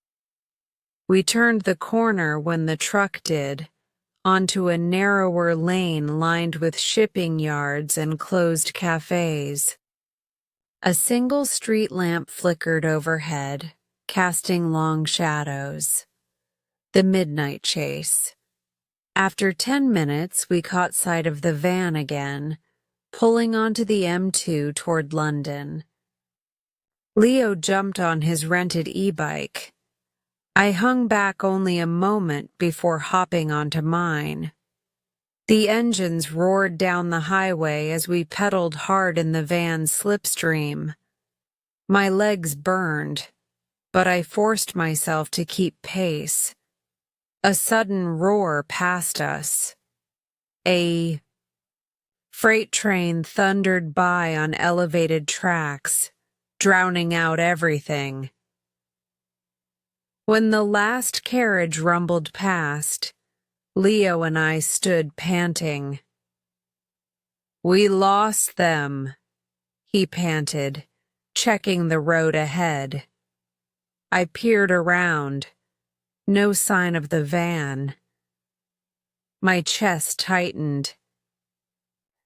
We turned the corner when the truck did, onto a narrower lane lined with shipping yards and closed cafes. A single street lamp flickered overhead, casting long shadows. The midnight chase. After 10 minutes, we caught sight of the van again, pulling onto the M2 toward London. Leo jumped on his rented e-bike. I hung back only a moment before hopping onto mine. The engines roared down the highway as we pedaled hard in the van's slipstream. My legs burned, but I forced myself to keep pace. A sudden roar passed us. A freight train thundered by on elevated tracks, drowning out everything. When the last carriage rumbled past, Leo and I stood panting. "We lost them," he panted, checking the road ahead. I peered around. No sign of the van. My chest tightened.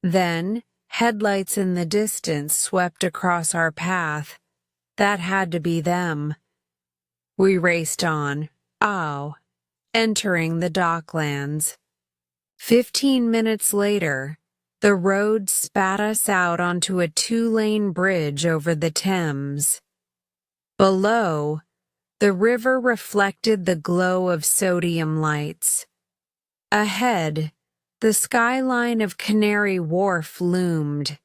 Then, headlights in the distance swept across our path. That had to be them. We raced on, entering the docklands. 15 minutes later, The road spat us out onto a two-lane bridge over the Thames. Below, the river reflected the glow of sodium lights. Ahead, the skyline of Canary Wharf loomed,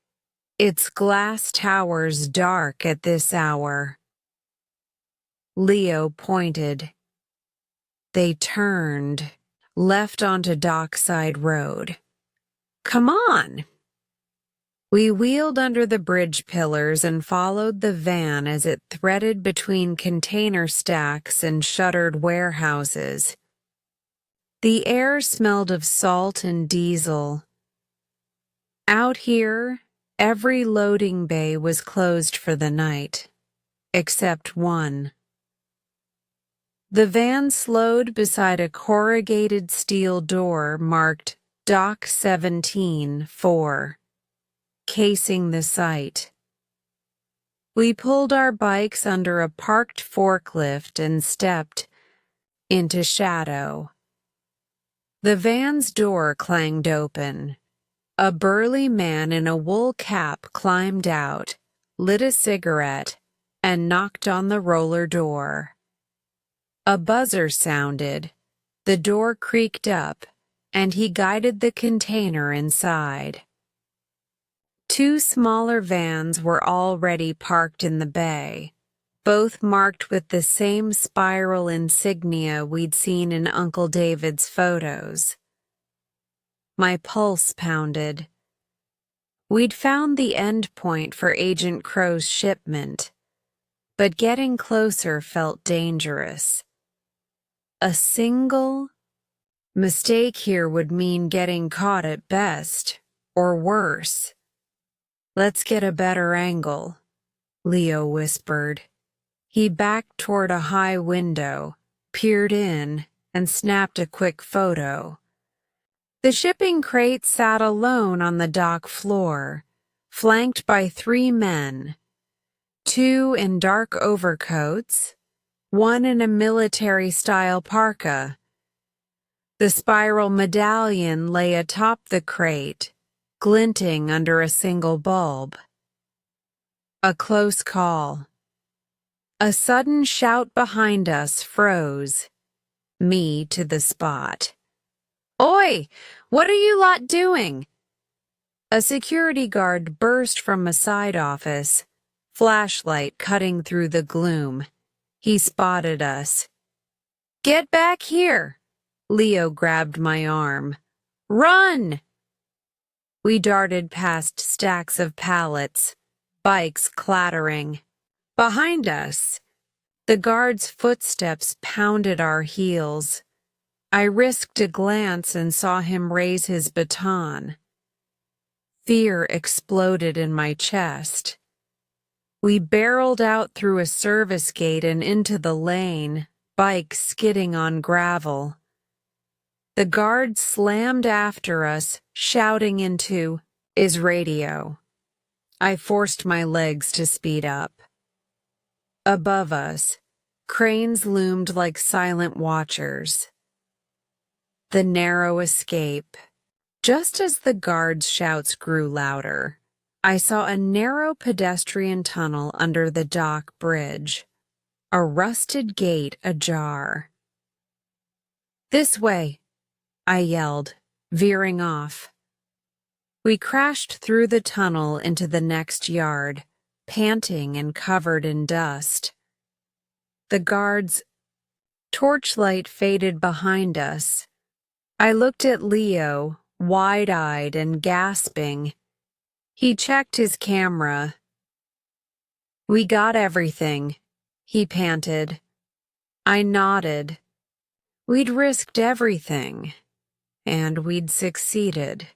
its glass towers dark at this hour. Leo pointed. They turned, left onto Dockside Road. Come on! We wheeled under the bridge pillars and followed the van as it threaded between container stacks and shuttered warehouses. The air smelled of salt and diesel. Out here, every loading bay was closed for the night, except one. The van slowed beside a corrugated steel door marked Dock 17-4, casing the site. We pulled our bikes under a parked forklift and stepped into shadow. The van's door clanged open. A burly man in a wool cap climbed out, lit a cigarette, and knocked on the roller door. A buzzer sounded, the door creaked up, and he guided the container inside. Two smaller vans were already parked in the bay, both marked with the same spiral insignia we'd seen in Uncle David's photos. My pulse pounded. We'd found the end point for Agent Crow's shipment, but getting closer felt dangerous. A single mistake here would mean getting caught at best, or worse. Let's get a better angle, Leo whispered. He backed toward a high window, peered in, and snapped a quick photo. The shipping crate sat alone on the dock floor, flanked by three men, two in dark overcoats, one in a military-style parka. The spiral medallion lay atop the crate, glinting under a single bulb. A close call. A sudden shout behind us froze me to the spot. Oi! What are you lot doing? A security guard burst from a side office, flashlight cutting through the gloom. He spotted us. Get back here! Leo grabbed my arm. Run! We darted past stacks of pallets, bikes clattering. Behind us, the guard's footsteps pounded our heels. I risked a glance and saw him raise his baton. Fear exploded in my chest. We barreled out through a service gate and into the lane, bikes skidding on gravel. The guard slammed after us, shouting into his radio. I forced my legs to speed up. Above us, cranes loomed like silent watchers. The narrow escape. Just as the guard's shouts grew louder, I saw a narrow pedestrian tunnel under the dock bridge, a rusted gate ajar. This way, I yelled, veering off. We crashed through the tunnel into the next yard, panting and covered in dust. The guard's torchlight faded behind us. I looked at Leo, wide-eyed and gasping. He checked his camera. We got everything, he panted. I nodded. We'd risked everything, and we'd succeeded.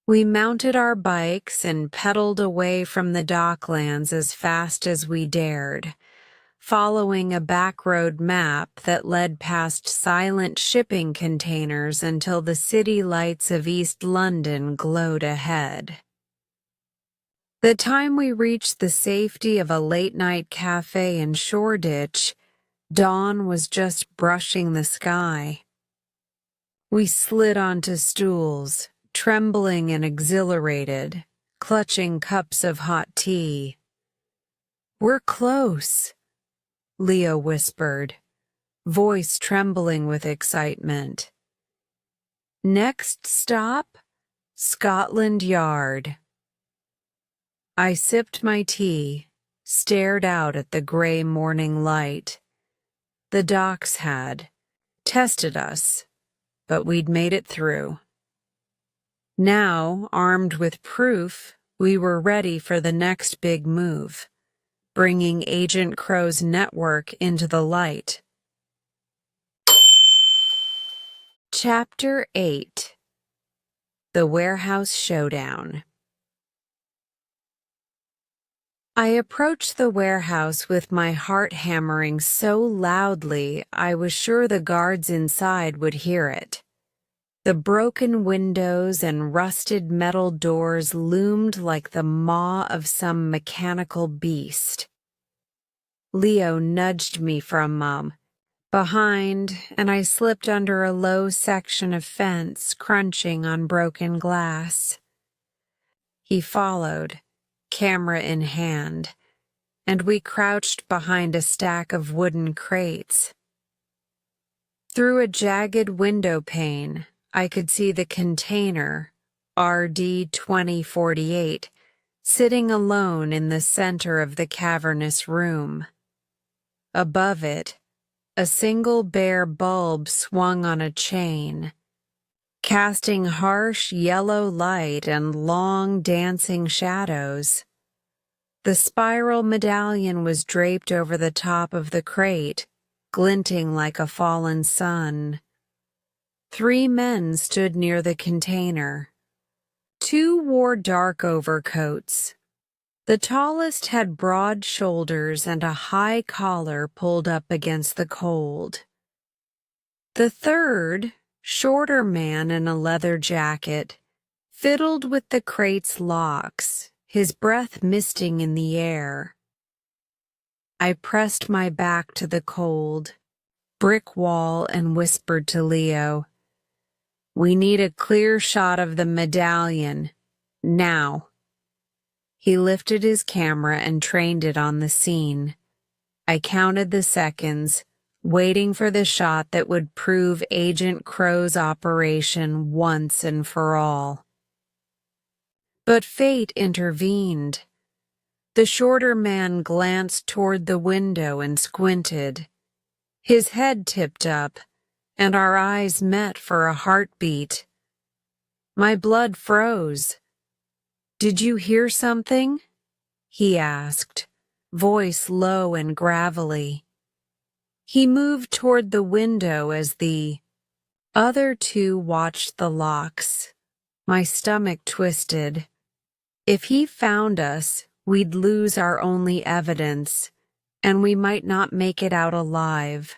We mounted our bikes and pedaled away from the docklands as fast as we dared, following a backroad map that led past silent shipping containers until the city lights of East London glowed ahead. The time we reached the safety of a late-night cafe in Shoreditch, dawn was just brushing the sky. We slid onto stools, trembling and exhilarated, clutching cups of hot tea. "We're close," Leo whispered, voice trembling with excitement. "Next stop, Scotland Yard." I sipped my tea, stared out at the gray morning light. The docks had tested us, but we'd made it through. Now, armed with proof, we were ready for the next big move, bringing Agent Crow's network into the light. Chapter 8: The Warehouse Showdown. I approached the warehouse with my heart hammering so loudly I was sure the guards inside would hear it. The broken windows and rusted metal doors loomed like the maw of some mechanical beast. Leo nudged me from behind, and I slipped under a low section of fence, crunching on broken glass. He followed, camera in hand, and we crouched behind a stack of wooden crates. Through a jagged window pane, I could see the container, RD 2048, sitting alone in the center of the cavernous room. Above it, a single bare bulb swung on a chain, casting harsh yellow light and long dancing shadows. The spiral medallion was draped over the top of the crate, glinting like a fallen sun. 3 men stood near the container. 2 wore dark overcoats. The tallest had broad shoulders and a high collar pulled up against the cold. The third, shorter man in a leather jacket, fiddled with the crate's locks, his breath misting in the air. I pressed my back to the cold, brick wall and whispered to Leo, "We need a clear shot of the medallion, now." He lifted his camera and trained it on the scene. I counted the seconds, waiting for the shot that would prove Agent Crow's operation once and for all. But fate intervened. The shorter man glanced toward the window and squinted. His head tipped up, and our eyes met for a heartbeat. My blood froze. "Did you hear something?" he asked, voice low and gravelly. He moved toward the window as the other 2 watched the locks. My stomach twisted. If he found us, we'd lose our only evidence, and we might not make it out alive.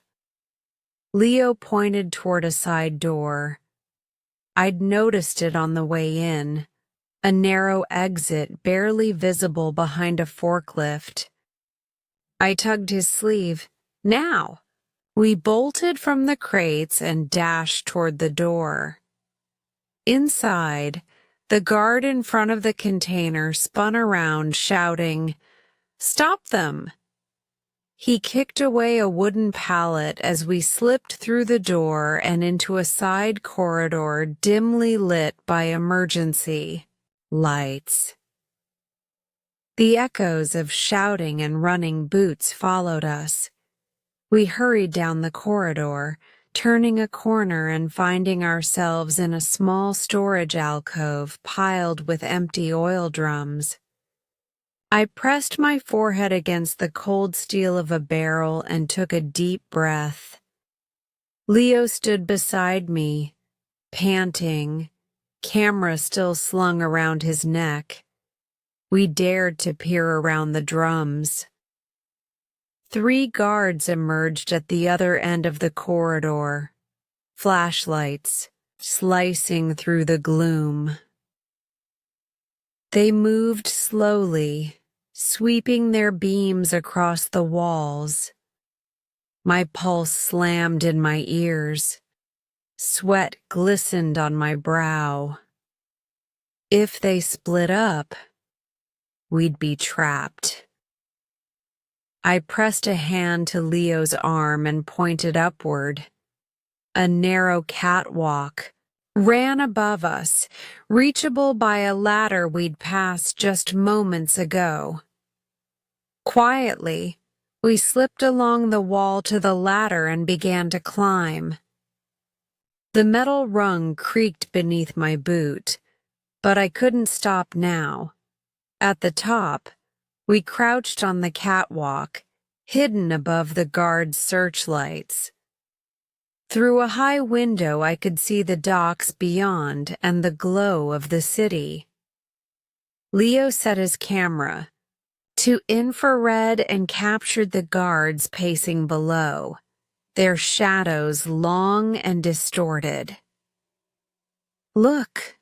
Leo pointed toward a side door. I'd noticed it on the way in, a narrow exit barely visible behind a forklift. I tugged his sleeve. "Now!" We bolted from the crates and dashed toward the door. Inside, the guard in front of the container spun around, shouting, "Stop them!" He kicked away a wooden pallet as we slipped through the door and into a side corridor dimly lit by emergency lights. The echoes of shouting and running boots followed us. We hurried down the corridor, turning a corner and finding ourselves in a small storage alcove piled with empty oil drums. I pressed my forehead against the cold steel of a barrel and took a deep breath. Leo stood beside me, panting, camera still slung around his neck. We dared to peer around the drums. 3 guards emerged at the other end of the corridor, flashlights slicing through the gloom. They moved slowly, sweeping their beams across the walls. My pulse slammed in my ears. Sweat glistened on my brow. If they split up, we'd be trapped. I pressed a hand to Leo's arm and pointed upward. A narrow catwalk ran above us, reachable by a ladder we'd passed just moments ago. Quietly, we slipped along the wall to the ladder and began to climb. The metal rung creaked beneath my boot, but I couldn't stop now. At the top, we crouched on the catwalk, hidden above the guards' searchlights. Through a high window, I could see the docks beyond and the glow of the city. Leo set his camera to infrared and captured the guards pacing below, their shadows long and distorted. "Look,"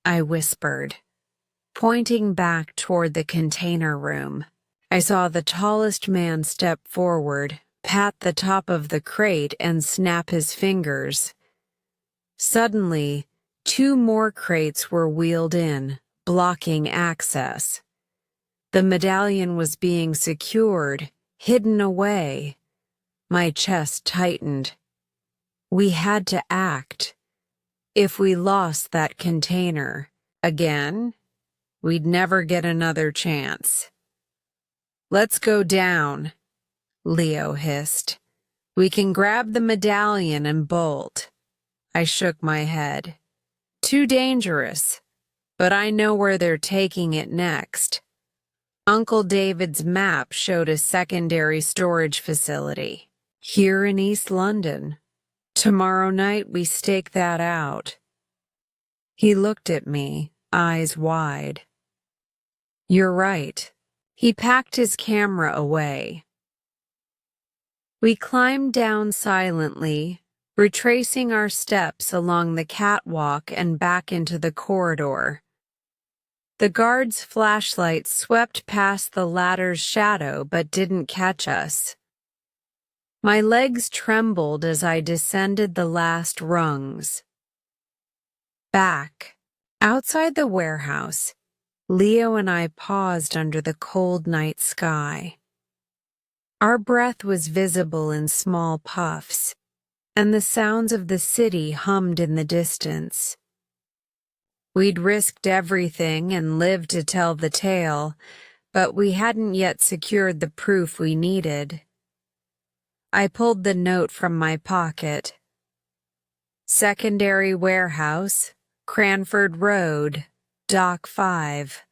I whispered, pointing back toward the container room. I saw the tallest man step forward, pat the top of the crate, and snap his fingers. Suddenly, 2 more crates were wheeled in, blocking access. The medallion was being secured, hidden away. My chest tightened. We had to act. If we lost that container again, we'd never get another chance. "Let's go down," Leo hissed. "We can grab the medallion and bolt." I shook my head. "Too dangerous, but I know where they're taking it next." Uncle David's map showed a secondary storage facility here in East London. Tomorrow night we stake that out. He looked at me, eyes wide. "You're right." He packed his camera away. We climbed down silently, retracing our steps along the catwalk and back into the corridor. The guard's flashlight swept past the ladder's shadow but didn't catch us. My legs trembled as I descended the last rungs. Back, outside the warehouse, Leo and I paused under the cold night sky. Our breath was visible in small puffs, and the sounds of the city hummed in the distance. We'd risked everything and lived to tell the tale, but we hadn't yet secured the proof we needed. I pulled the note from my pocket. "Secondary warehouse, Cranford Road, Dock 5.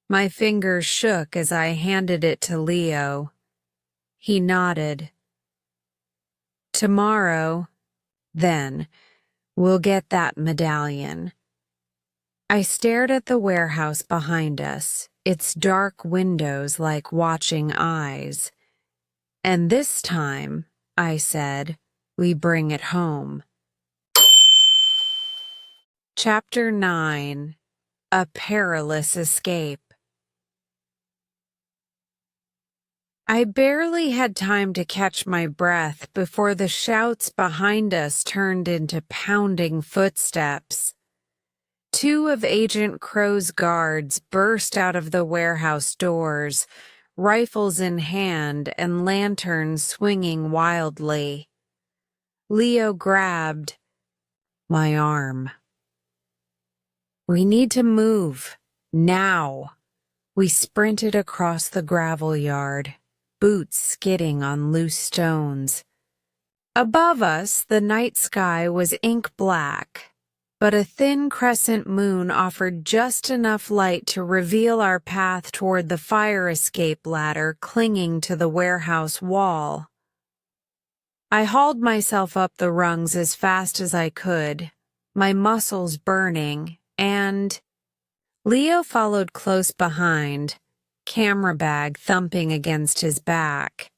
My fingers shook as I handed it to Leo. He nodded. "Tomorrow, then, we'll get that medallion." I stared at the warehouse behind us, its dark windows like watching eyes. "And this time," I said, "we bring it home." Chapter 9. A Perilous Escape. I barely had time to catch my breath before the shouts behind us turned into pounding footsteps. 2 of Agent Crow's guards burst out of the warehouse doors, rifles in hand and lanterns swinging wildly. Leo grabbed my arm. "We need to move, now." We sprinted across the gravel yard, boots skidding on loose stones. Above us, the night sky was ink black, but a thin crescent moon offered just enough light to reveal our path toward the fire escape ladder clinging to the warehouse wall. I hauled myself up the rungs as fast as I could, my muscles burning, and Leo followed close behind, camera bag thumping against his back.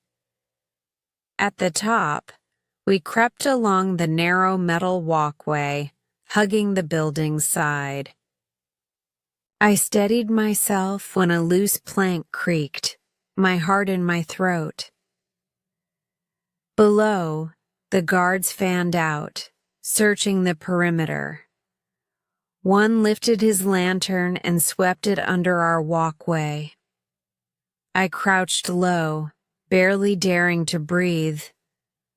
At the top, we crept along the narrow metal walkway, hugging the building's side. I steadied myself when a loose plank creaked, my heart in my throat. Below, the guards fanned out, searching the perimeter. One lifted his lantern and swept it under our walkway. I crouched low, barely daring to breathe,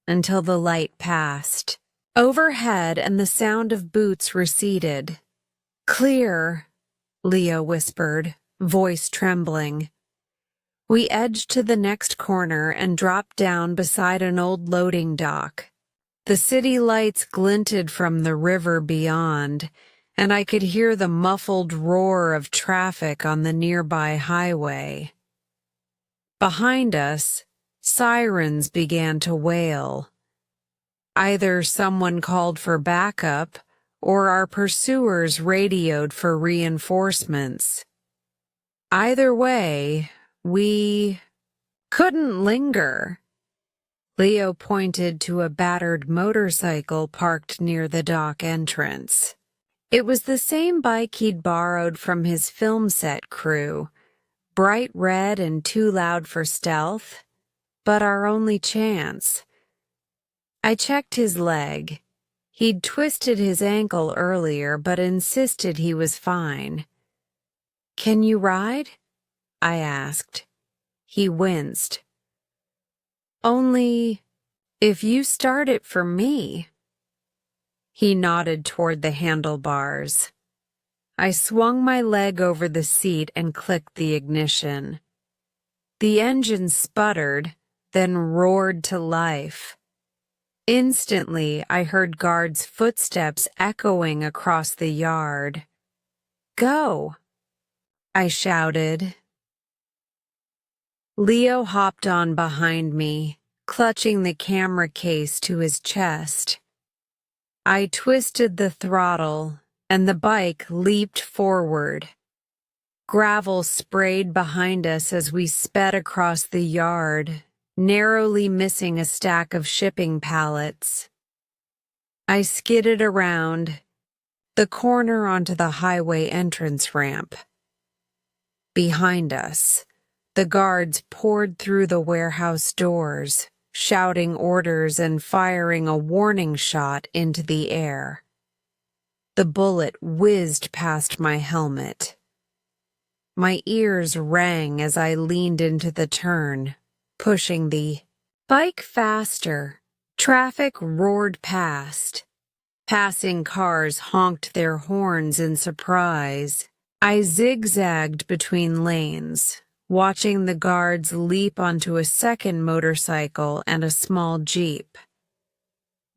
until the light passed. Overhead and the sound of boots receded. "Clear," Leo whispered, voice trembling. We edged to the next corner and dropped down beside an old loading dock. The city lights glinted from the river beyond, and I could hear the muffled roar of traffic on the nearby highway. Behind us, sirens began to wail. Either someone called for backup, or our pursuers radioed for reinforcements. Either way, we couldn't linger. Leo pointed to a battered motorcycle parked near the dock entrance. It was the same bike he'd borrowed from his film set crew, bright red and too loud for stealth, but our only chance. I checked his leg. He'd twisted his ankle earlier, but insisted he was fine. "Can you ride?" I asked. He winced. "Only if you start it for me." He nodded toward the handlebars. I swung my leg over the seat and clicked the ignition. The engine sputtered, then roared to life. Instantly, I heard guards' footsteps echoing across the yard. "Go!" I shouted. Leo hopped on behind me, clutching the camera case to his chest. I twisted the throttle, and the bike leaped forward. Gravel sprayed behind us as we sped across the yard, narrowly missing a stack of shipping pallets. I skidded around the corner onto the highway entrance ramp. Behind us, the guards poured through the warehouse doors, shouting orders and firing a warning shot into the air. The bullet whizzed past my helmet. My ears rang as I leaned into the turn, pushing the bike faster. Traffic roared past. Passing cars honked their horns in surprise. I zigzagged between lanes, watching the guards leap onto a second motorcycle and a small Jeep.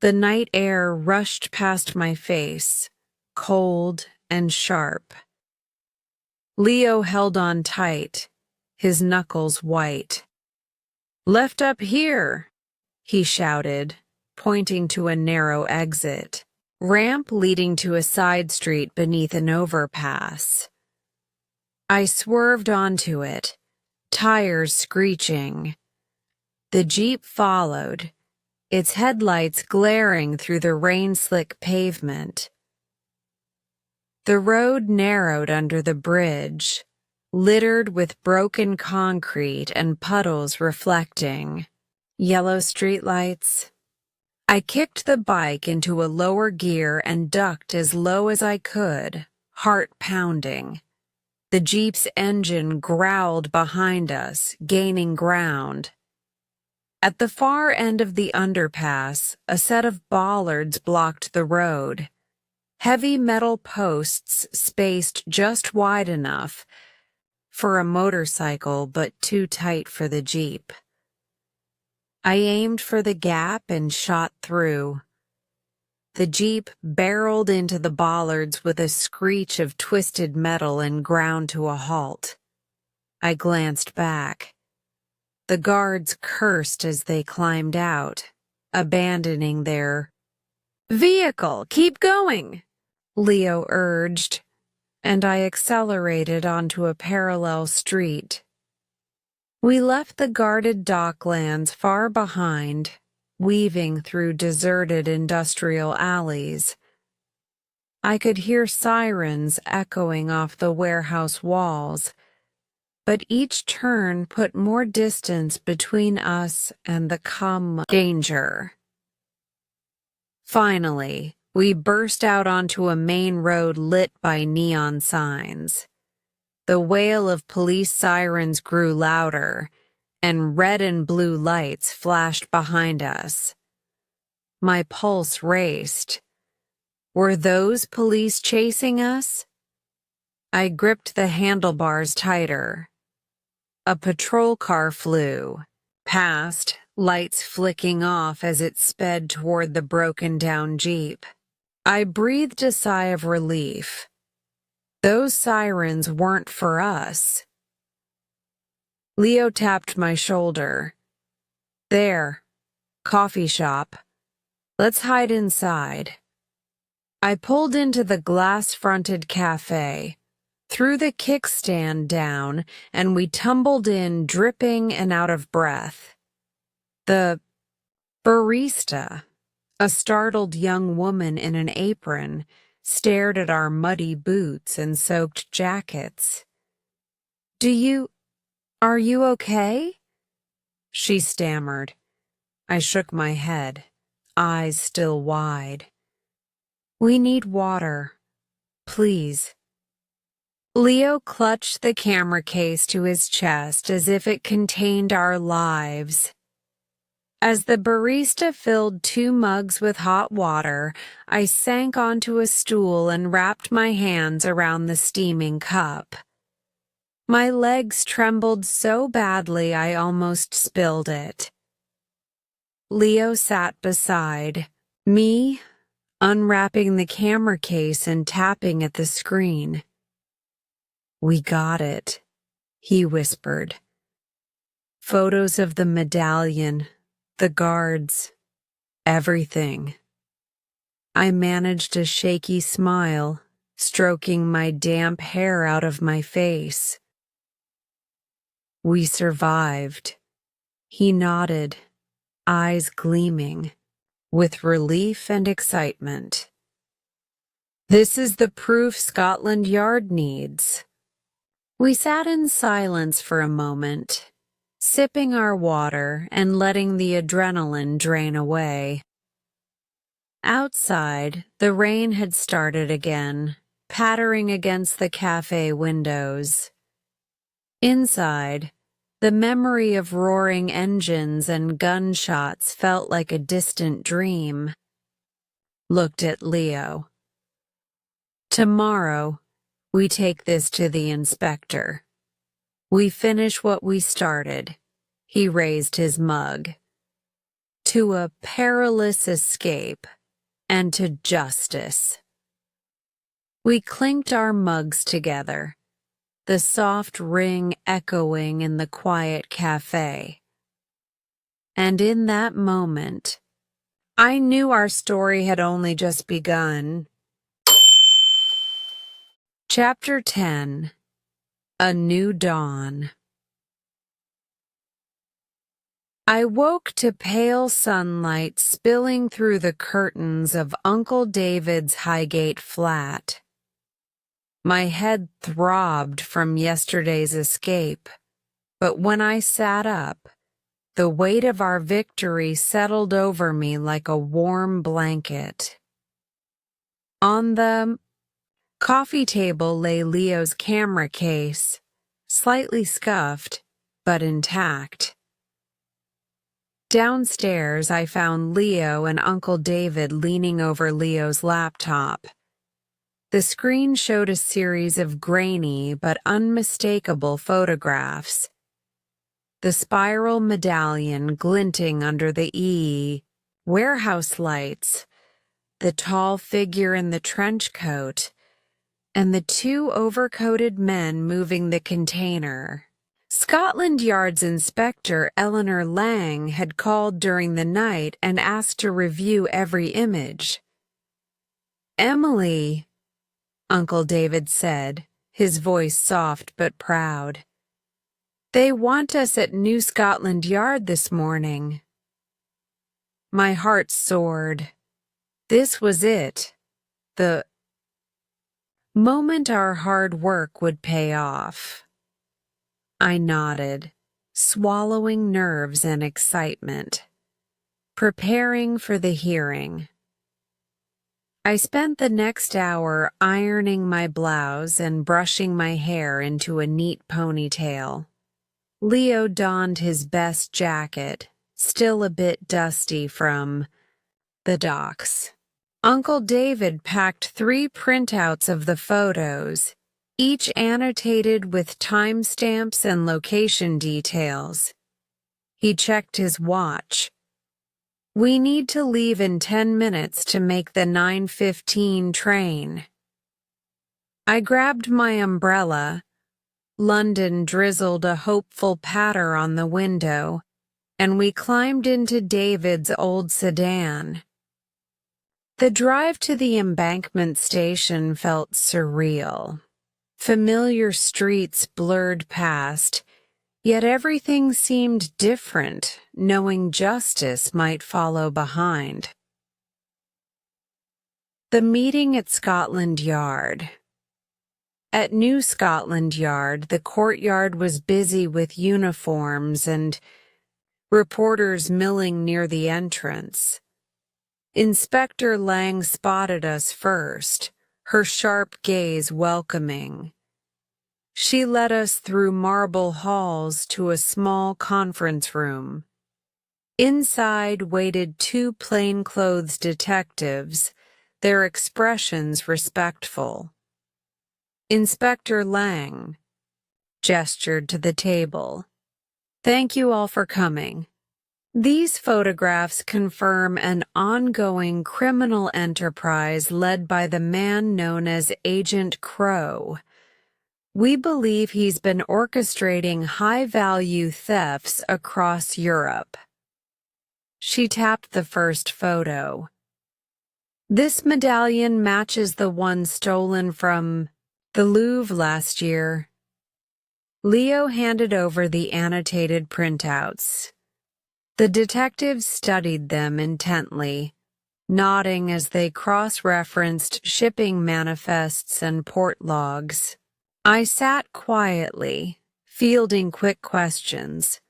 The night air rushed past my face, cold and sharp. Leo held on tight, his knuckles white. "Left up here," he shouted, pointing to a narrow exit, ramp leading to a side street beneath an overpass. I swerved onto it, tires screeching. The Jeep followed, its headlights glaring through the rain-slick pavement. The road narrowed under the bridge, littered with broken concrete and puddles reflecting. Yellow streetlights. I kicked the bike into a lower gear and ducked as low as I could, heart pounding. The Jeep's engine growled behind us, gaining ground. At the far end of the underpass, a set of bollards blocked the road. Heavy metal posts spaced just wide enough for a motorcycle but too tight for the Jeep. I aimed for the gap and shot through. The Jeep barreled into the bollards with a screech of twisted metal and ground to a halt. I glanced back. The guards cursed as they climbed out, abandoning their vehicle. "Keep going," Leo urged, and I accelerated onto a parallel street. We left the guarded docklands far behind, weaving through deserted industrial alleys. I could hear sirens echoing off the warehouse walls, but each turn put more distance between us and the danger. Finally, We burst out onto a main road lit by neon signs. The wail of police sirens grew louder, and red and blue lights flashed behind us. My pulse raced. Were those police chasing us? I gripped the handlebars tighter. A patrol car flew past, lights flicking off as it sped toward the broken-down Jeep. I breathed a sigh of relief. Those sirens weren't for us. Leo tapped my shoulder. There, coffee shop. Let's hide inside. I pulled into the glass-fronted cafe, threw the kickstand down, and we tumbled in, dripping and out of breath. The barista, a startled young woman in an apron, stared at our muddy boots and soaked jackets. Are you okay? She stammered. I shook my head, eyes still wide. We need water, please. Leo clutched the camera case to his chest as if it contained our lives. As the barista filled 2 mugs with hot water, I sank onto a stool and wrapped my hands around the steaming cup. My legs trembled so badly I almost spilled it. Leo sat beside me, unwrapping the camera case and tapping at the screen. We got it, he whispered. Photos of the medallion, the guards, everything. I managed a shaky smile, stroking my damp hair out of my face. We survived. He nodded, eyes gleaming, with relief and excitement. This is the proof Scotland Yard needs. We sat in silence for a moment, sipping our water and letting the adrenaline drain away. Outside, the rain had started again, pattering against the cafe windows. Inside, the memory of roaring engines and gunshots felt like a distant dream. Looked at Leo. Tomorrow, we take this to the inspector. We finish what we started. He raised his mug. To a perilous escape and to justice. We clinked our mugs together, the soft ring echoing in the quiet cafe. And in that moment, I knew our story had only just begun. Chapter 10. A New Dawn. I woke to pale sunlight spilling through the curtains of Uncle David's Highgate flat. My head throbbed from yesterday's escape, but when I sat up, the weight of our victory settled over me like a warm blanket. On the coffee table lay Leo's camera case, slightly scuffed, but intact. Downstairs, I found Leo and Uncle David leaning over Leo's laptop. The screen showed a series of grainy but unmistakable photographs. The spiral medallion glinting under the warehouse lights, the tall figure in the trench coat, and the 2 overcoated men moving the container. Scotland Yard's inspector, Eleanor Lang, had called during the night and asked to review every image. Emily, Uncle David said, his voice soft but proud. They want us at New Scotland Yard this morning. My heart soared. This was it. The moment our hard work would pay off. I nodded, swallowing nerves and excitement, preparing for the hearing. I spent the next hour ironing my blouse and brushing my hair into a neat ponytail. Leo donned his best jacket, still a bit dusty from the docks. Uncle David packed 3 printouts of the photos, each annotated with timestamps and location details. He checked his watch. We need to leave in 10 minutes to make the 9:15 train. I grabbed my umbrella. London drizzled a hopeful patter on the window, and we climbed into David's old sedan. The drive to the embankment station felt surreal. Familiar streets blurred past, yet everything seemed different, knowing justice might follow behind. The meeting at Scotland Yard. At New Scotland Yard, the courtyard was busy with uniforms and reporters milling near the entrance. Inspector Lang spotted us first, her sharp gaze welcoming. She led us through marble halls to a small conference room. Inside waited 2 plainclothes detectives, their expressions respectful. Inspector Lang gestured to the table. Thank you all for coming. These photographs confirm an ongoing criminal enterprise led by the man known as Agent Crow. We believe he's been orchestrating high-value thefts across Europe. She tapped the first photo. This medallion matches the one stolen from the Louvre last year. Leo handed over the annotated printouts. The detectives studied them intently, nodding as they cross-referenced shipping manifests and port logs. I sat quietly, fielding quick questions.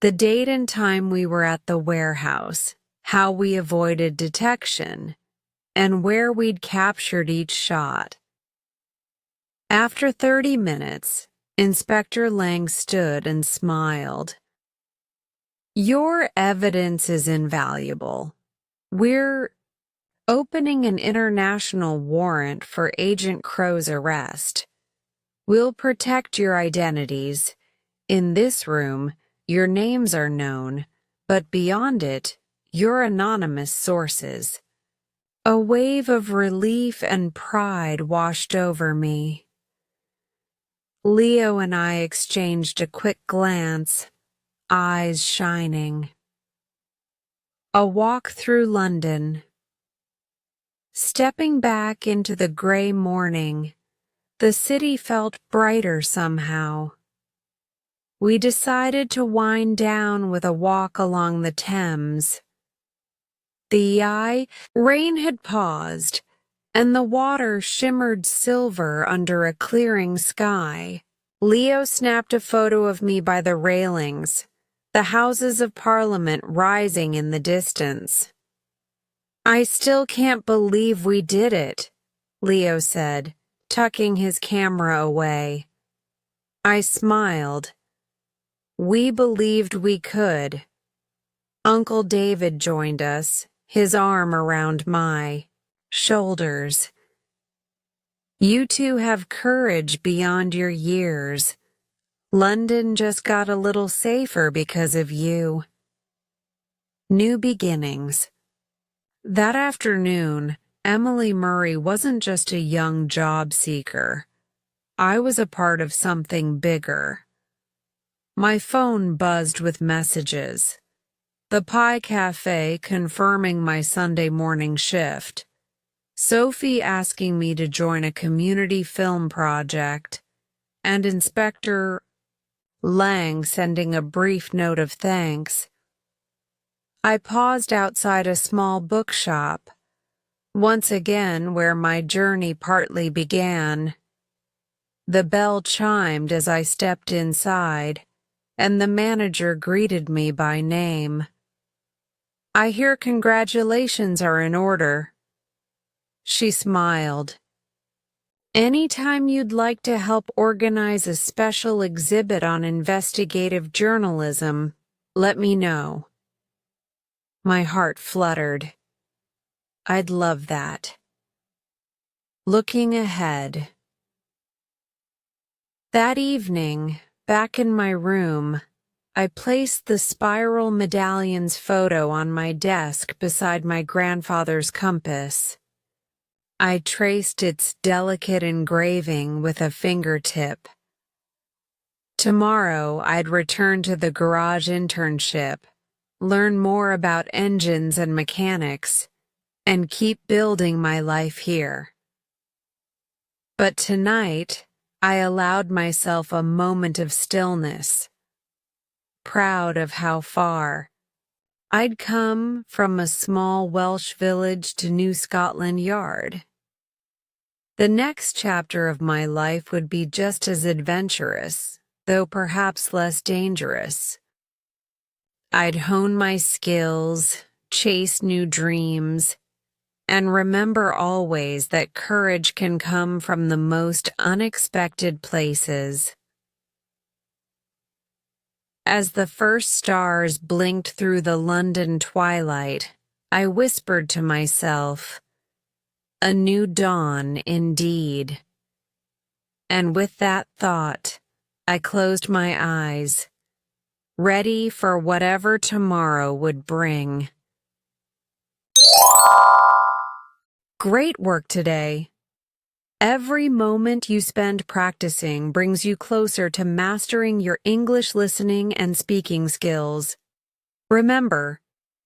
The date and time we were at the warehouse, how we avoided detection, and where we'd captured each shot. After 30 minutes, Inspector Lang stood and smiled. Your evidence is invaluable. We're opening an international warrant for Agent Crow's arrest. We'll protect your identities. In this room, your names are known, but beyond it, you're anonymous sources. A wave of relief and pride washed over me. Leo and I exchanged a quick glance, eyes shining. A walk through London. Stepping back into the gray morning, the city felt brighter somehow. We decided to wind down with a walk along the Thames. Rain had paused, and the water shimmered silver under a clearing sky. Leo snapped a photo of me by the railings, the Houses of Parliament rising in the distance. I still can't believe we did it, Leo said, tucking his camera away. I smiled. We believed we could. Uncle David joined us, his arm around my shoulders. You two have courage beyond your years. London just got a little safer because of you. New beginnings. That afternoon, Emily Murray wasn't just a young job seeker. I was a part of something bigger. My phone buzzed with messages. The Pie Cafe confirming my Sunday morning shift. Sophie asking me to join a community film project, and Inspector Lang sending a brief note of thanks. I paused outside a small bookshop, once again where my journey partly began. The bell chimed as I stepped inside, and the manager greeted me by name. I hear congratulations are in order. She smiled. Anytime you'd like to help organize a special exhibit on investigative journalism, let me know. My heart fluttered. I'd love that. Looking ahead. That evening, back in my room, I placed the spiral medallion's photo on my desk beside my grandfather's compass. I traced its delicate engraving with a fingertip. Tomorrow, I'd return to the garage internship, learn more about engines and mechanics, and keep building my life here. But tonight, I allowed myself a moment of stillness, proud of how far I'd come from a small Welsh village to New Scotland Yard. The next chapter of my life would be just as adventurous, though perhaps less dangerous. I'd hone my skills, chase new dreams, and remember always that courage can come from the most unexpected places. As the first stars blinked through the London twilight, I whispered to myself, "A new dawn indeed." And with that thought, I closed my eyes, ready for whatever tomorrow would bring. Great work today. Every moment you spend practicing brings you closer to mastering your English listening and speaking skills. Remember,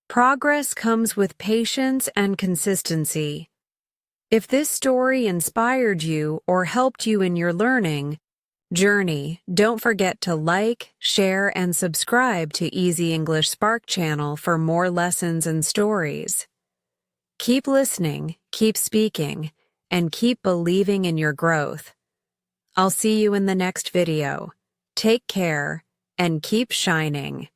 progress comes with patience and consistency. If this story inspired you or helped you in your learning journey, don't forget to like, share, and subscribe to Easy English Spark channel for more lessons and stories. Keep listening, keep speaking, and keep believing in your growth. I'll see you in the next video. Take care and keep shining.